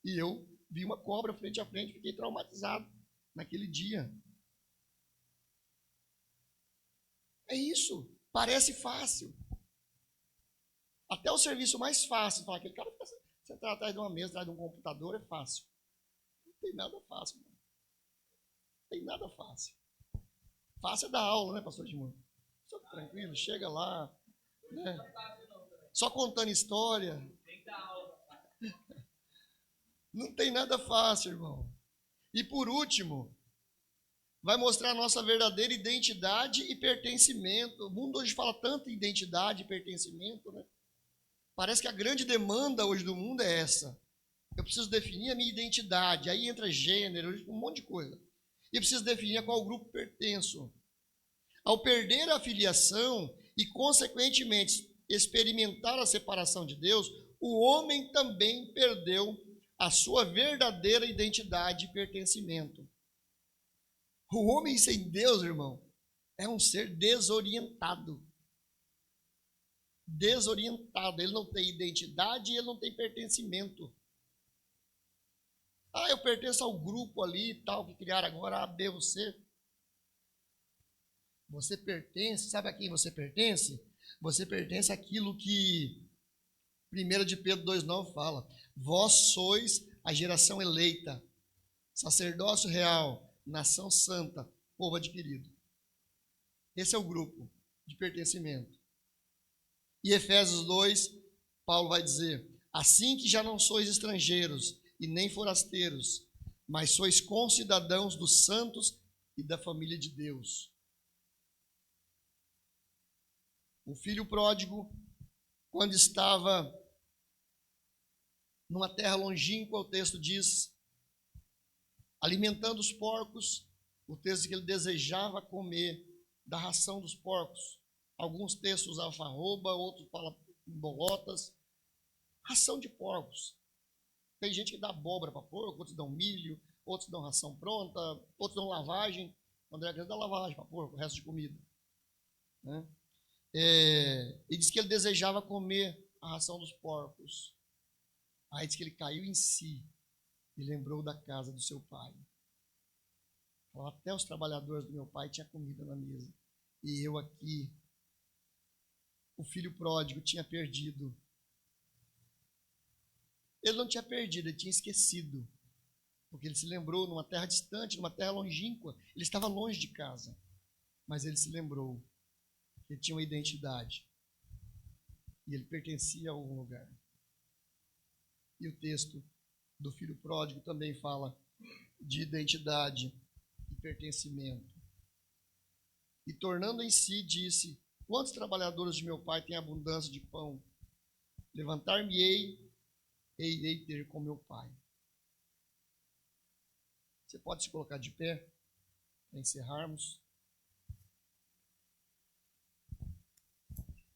E eu vi uma cobra frente a frente, fiquei traumatizado naquele dia. É isso. Parece fácil. Até o serviço mais fácil, falar, aquele cara fica sentado atrás de uma mesa, atrás de um computador, é fácil. Não tem nada fácil, mano. Não tem nada fácil. Fácil é dar aula, né, pastor Edmundo? Só tranquilo, chega lá, né? Só contando história. Não tem nada fácil, irmão. E por último, vai mostrar a nossa verdadeira identidade e pertencimento. O mundo hoje fala tanto em identidade e pertencimento, né? Parece que a grande demanda hoje do mundo é essa. Eu preciso definir a minha identidade. Aí entra gênero, um monte de coisa. E preciso definir a qual grupo pertenço. Ao perder a filiação e, consequentemente, experimentar a separação de Deus, o homem também perdeu a sua verdadeira identidade e pertencimento. O homem sem Deus, irmão, é um ser desorientado. Desorientado. Ele não tem identidade e ele não tem pertencimento. Ah, eu pertenço ao grupo ali e tal, que criaram agora A, B ou C. Você pertence, sabe a quem você pertence? Você pertence àquilo que 1 de Pedro 2,9 fala. Vós sois a geração eleita, sacerdócio real, nação santa, povo adquirido. Esse é o grupo de pertencimento. E Efésios 2, Paulo vai dizer, assim que já não sois estrangeiros e nem forasteiros, mas sois concidadãos dos santos e da família de Deus. O filho pródigo, quando estava numa terra longínqua, o texto diz, alimentando os porcos, o texto diz que ele desejava comer da ração dos porcos. Alguns textos usam alfarroba, outros falam bolotas. Ração de porcos. Tem gente que dá abóbora para porco, outros dão milho, outros dão ração pronta, outros dão lavagem. Quando era grande, dá lavagem para porco, o resto de comida. Né? E diz que ele desejava comer a ração dos porcos. Aí diz que ele caiu em si e lembrou da casa do seu pai. Até os trabalhadores do meu pai tinham comida na mesa. E eu aqui, o filho pródigo, tinha perdido. Ele não tinha perdido, ele tinha esquecido. Porque ele se lembrou numa terra distante, numa terra longínqua. Ele estava longe de casa. Mas ele se lembrou. Ele tinha uma identidade. E ele pertencia a algum lugar. E o texto do filho pródigo também fala de identidade e pertencimento. E tornando em si, disse, quantos trabalhadores de meu pai têm abundância de pão? Levantar-me-ei e irei ter com meu pai. Você pode se colocar de pé para encerrarmos.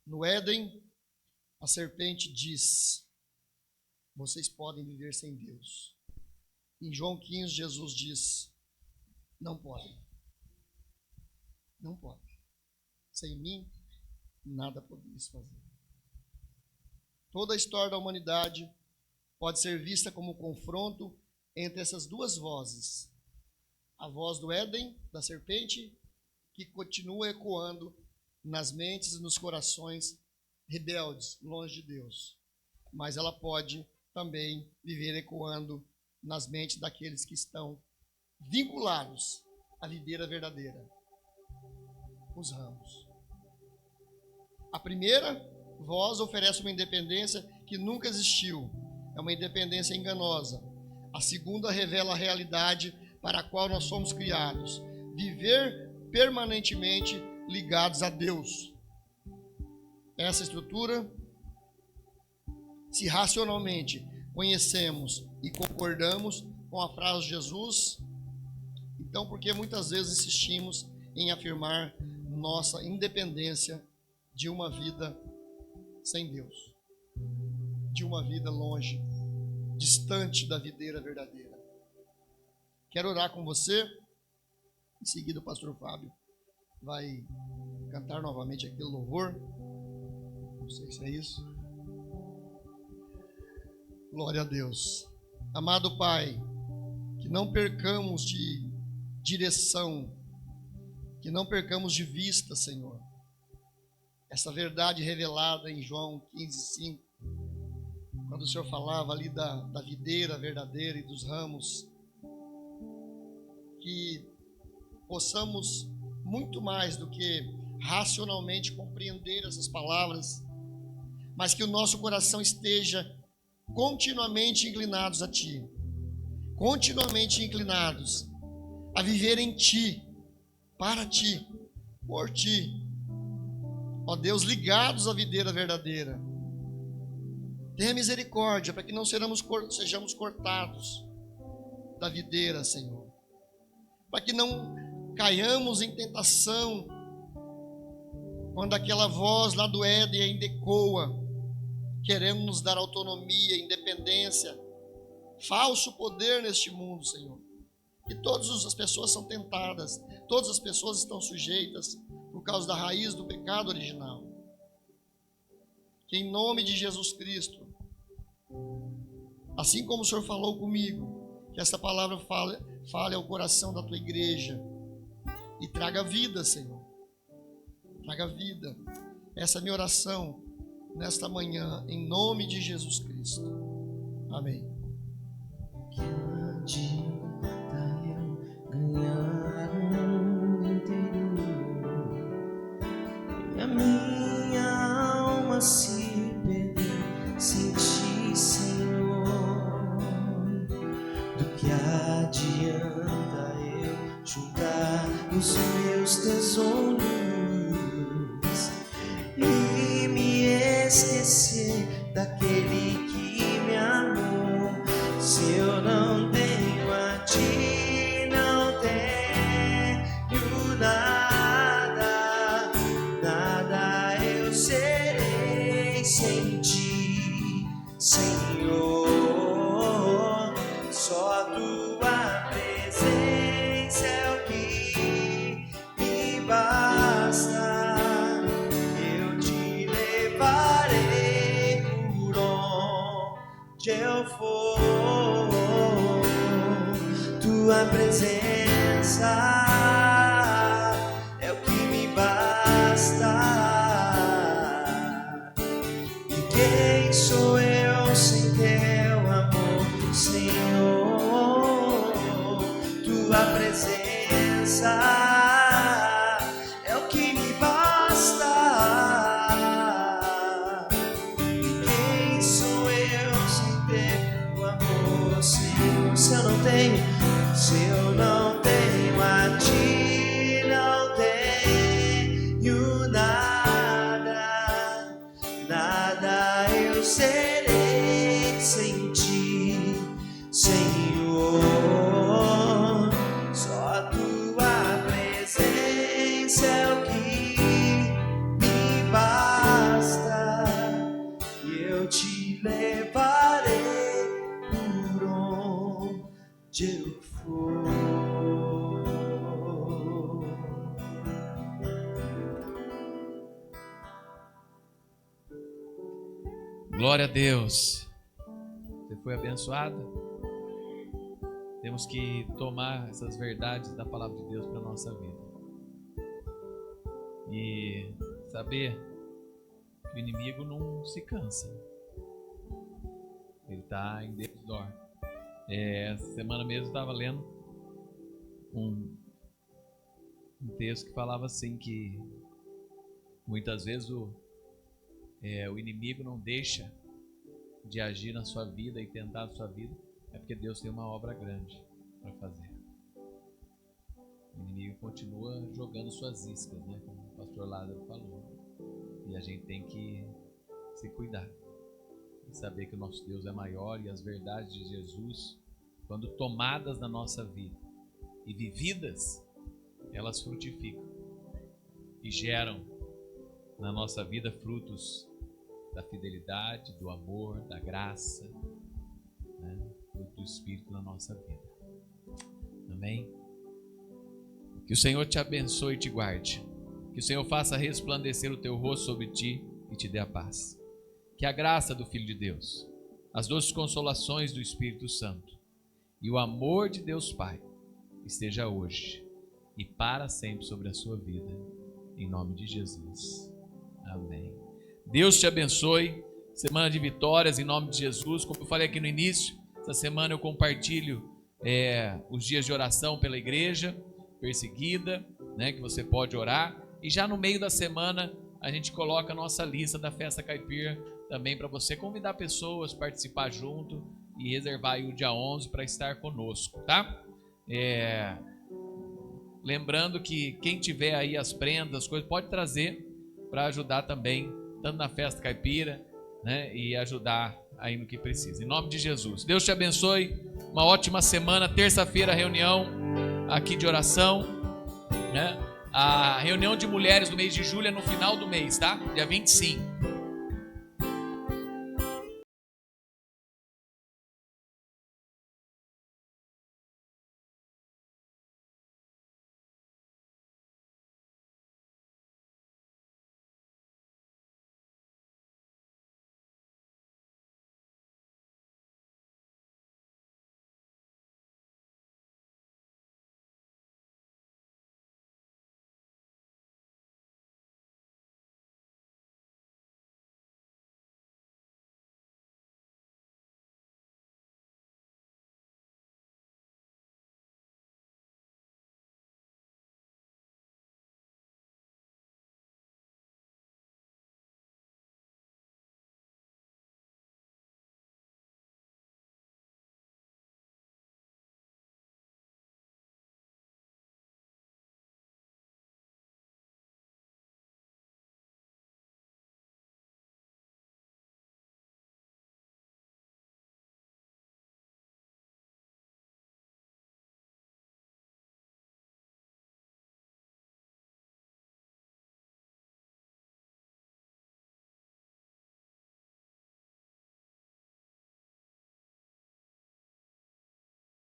No Éden, a serpente diz, vocês podem viver sem Deus. Em João 15, Jesus diz, não podem. Não podem. Sem mim, nada podeis fazer. Toda a história da humanidade pode ser vista como um confronto entre essas duas vozes. A voz do Éden, da serpente, que continua ecoando nas mentes e nos corações rebeldes, longe de Deus. Mas ela pode também viver ecoando nas mentes daqueles que estão vinculados à videira verdadeira, os ramos. A primeira voz oferece uma independência que nunca existiu, é uma independência enganosa. A segunda revela a realidade para a qual nós somos criados, viver permanentemente ligados a Deus. Essa estrutura se racionalmente conhecemos e concordamos com a frase de Jesus, então por que muitas vezes insistimos em afirmar nossa independência de uma vida sem Deus, de uma vida longe, distante da videira verdadeira? Quero orar com você. Em seguida o pastor Fábio vai cantar novamente aquele louvor. Não sei se é isso. Glória a Deus. Amado Pai, que não percamos de direção, que não percamos de vista, Senhor, essa verdade revelada em João 15:5, quando o Senhor falava ali da videira verdadeira e dos ramos, que possamos muito mais do que racionalmente compreender essas palavras, mas que o nosso coração esteja continuamente inclinados a Ti, continuamente inclinados a viver em Ti, para Ti, por Ti. Ó Deus, ligados à videira verdadeira. Tenha misericórdia para que não sejamos cortados da videira, Senhor. Para que não caiamos em tentação quando aquela voz lá do Éden ainda ecoa, querendo nos dar autonomia, independência, falso poder neste mundo, Senhor. E todas as pessoas são tentadas, todas as pessoas estão sujeitas por causa da raiz do pecado original. Que em nome de Jesus Cristo, assim como o Senhor falou comigo, que essa palavra fale ao coração da tua igreja e traga vida, Senhor. Traga vida. Essa é a minha oração nesta manhã, em nome de Jesus Cristo. Amém. Que adianta eu ganhar o mundo inteiro e a minha alma se perder sem Ti, Senhor? Do que adianta eu juntar os meus tesouros e me esquecer daquele que me amou? Se eu não tenho a Ti, não tenho nada, nada eu serei sem Ti, Senhor. Só a Tua presença é o que me basta. Eu Te levarei por onde eu for. Tua presença é o que me basta. E quem sou eu sem Teu amor, Senhor? Tua presença é o que me basta. E quem sou eu sem Teu amor, Senhor? Se eu não tenho a Ti, não tenho nada, nada eu serei sem Ti, Senhor. Só a Tua presença é o que me basta, e eu Te levarei por onde eu for. Glória a Deus. Você foi abençoado? Temos que tomar essas verdades da palavra de Deus para a nossa vida. E saber que o inimigo não se cansa. Ele está em desdor. Essa semana mesmo eu estava lendo um texto que falava assim, que muitas vezes o inimigo não deixa de agir na sua vida e tentar na sua vida, é porque Deus tem uma obra grande para fazer. O inimigo continua jogando suas iscas, né? Como o pastor Lázaro falou. E a gente tem que se cuidar. e saber que o nosso Deus é maior e as verdades de Jesus, quando tomadas na nossa vida e vividas, elas frutificam e geram na nossa vida frutos da fidelidade, do amor, da graça, né? Fruto do Espírito na nossa vida. Amém? Que o Senhor te abençoe e te guarde. Que o Senhor faça resplandecer o teu rosto sobre ti e te dê a paz. Que a graça do Filho de Deus, as doces consolações do Espírito Santo e o amor de Deus Pai esteja hoje e para sempre sobre a sua vida, em nome de Jesus. Amém. Deus te abençoe. Semana de vitórias em nome de Jesus. Como eu falei aqui no início, essa semana eu compartilho os dias de oração pela igreja perseguida, né, que você pode orar. E já no meio da semana a gente coloca a nossa lista da Festa Caipira também para você convidar pessoas, participar junto e reservar aí o dia 11 para estar conosco, tá? Lembrando que quem tiver aí as prendas, as coisas, pode trazer para ajudar também, tanto na Festa Caipira, né, e ajudar aí no que precisa. Em nome de Jesus. Deus te abençoe. Uma ótima semana. Terça-feira, reunião aqui de oração, né? A reunião de mulheres do mês de julho é no final do mês, tá? Dia 25.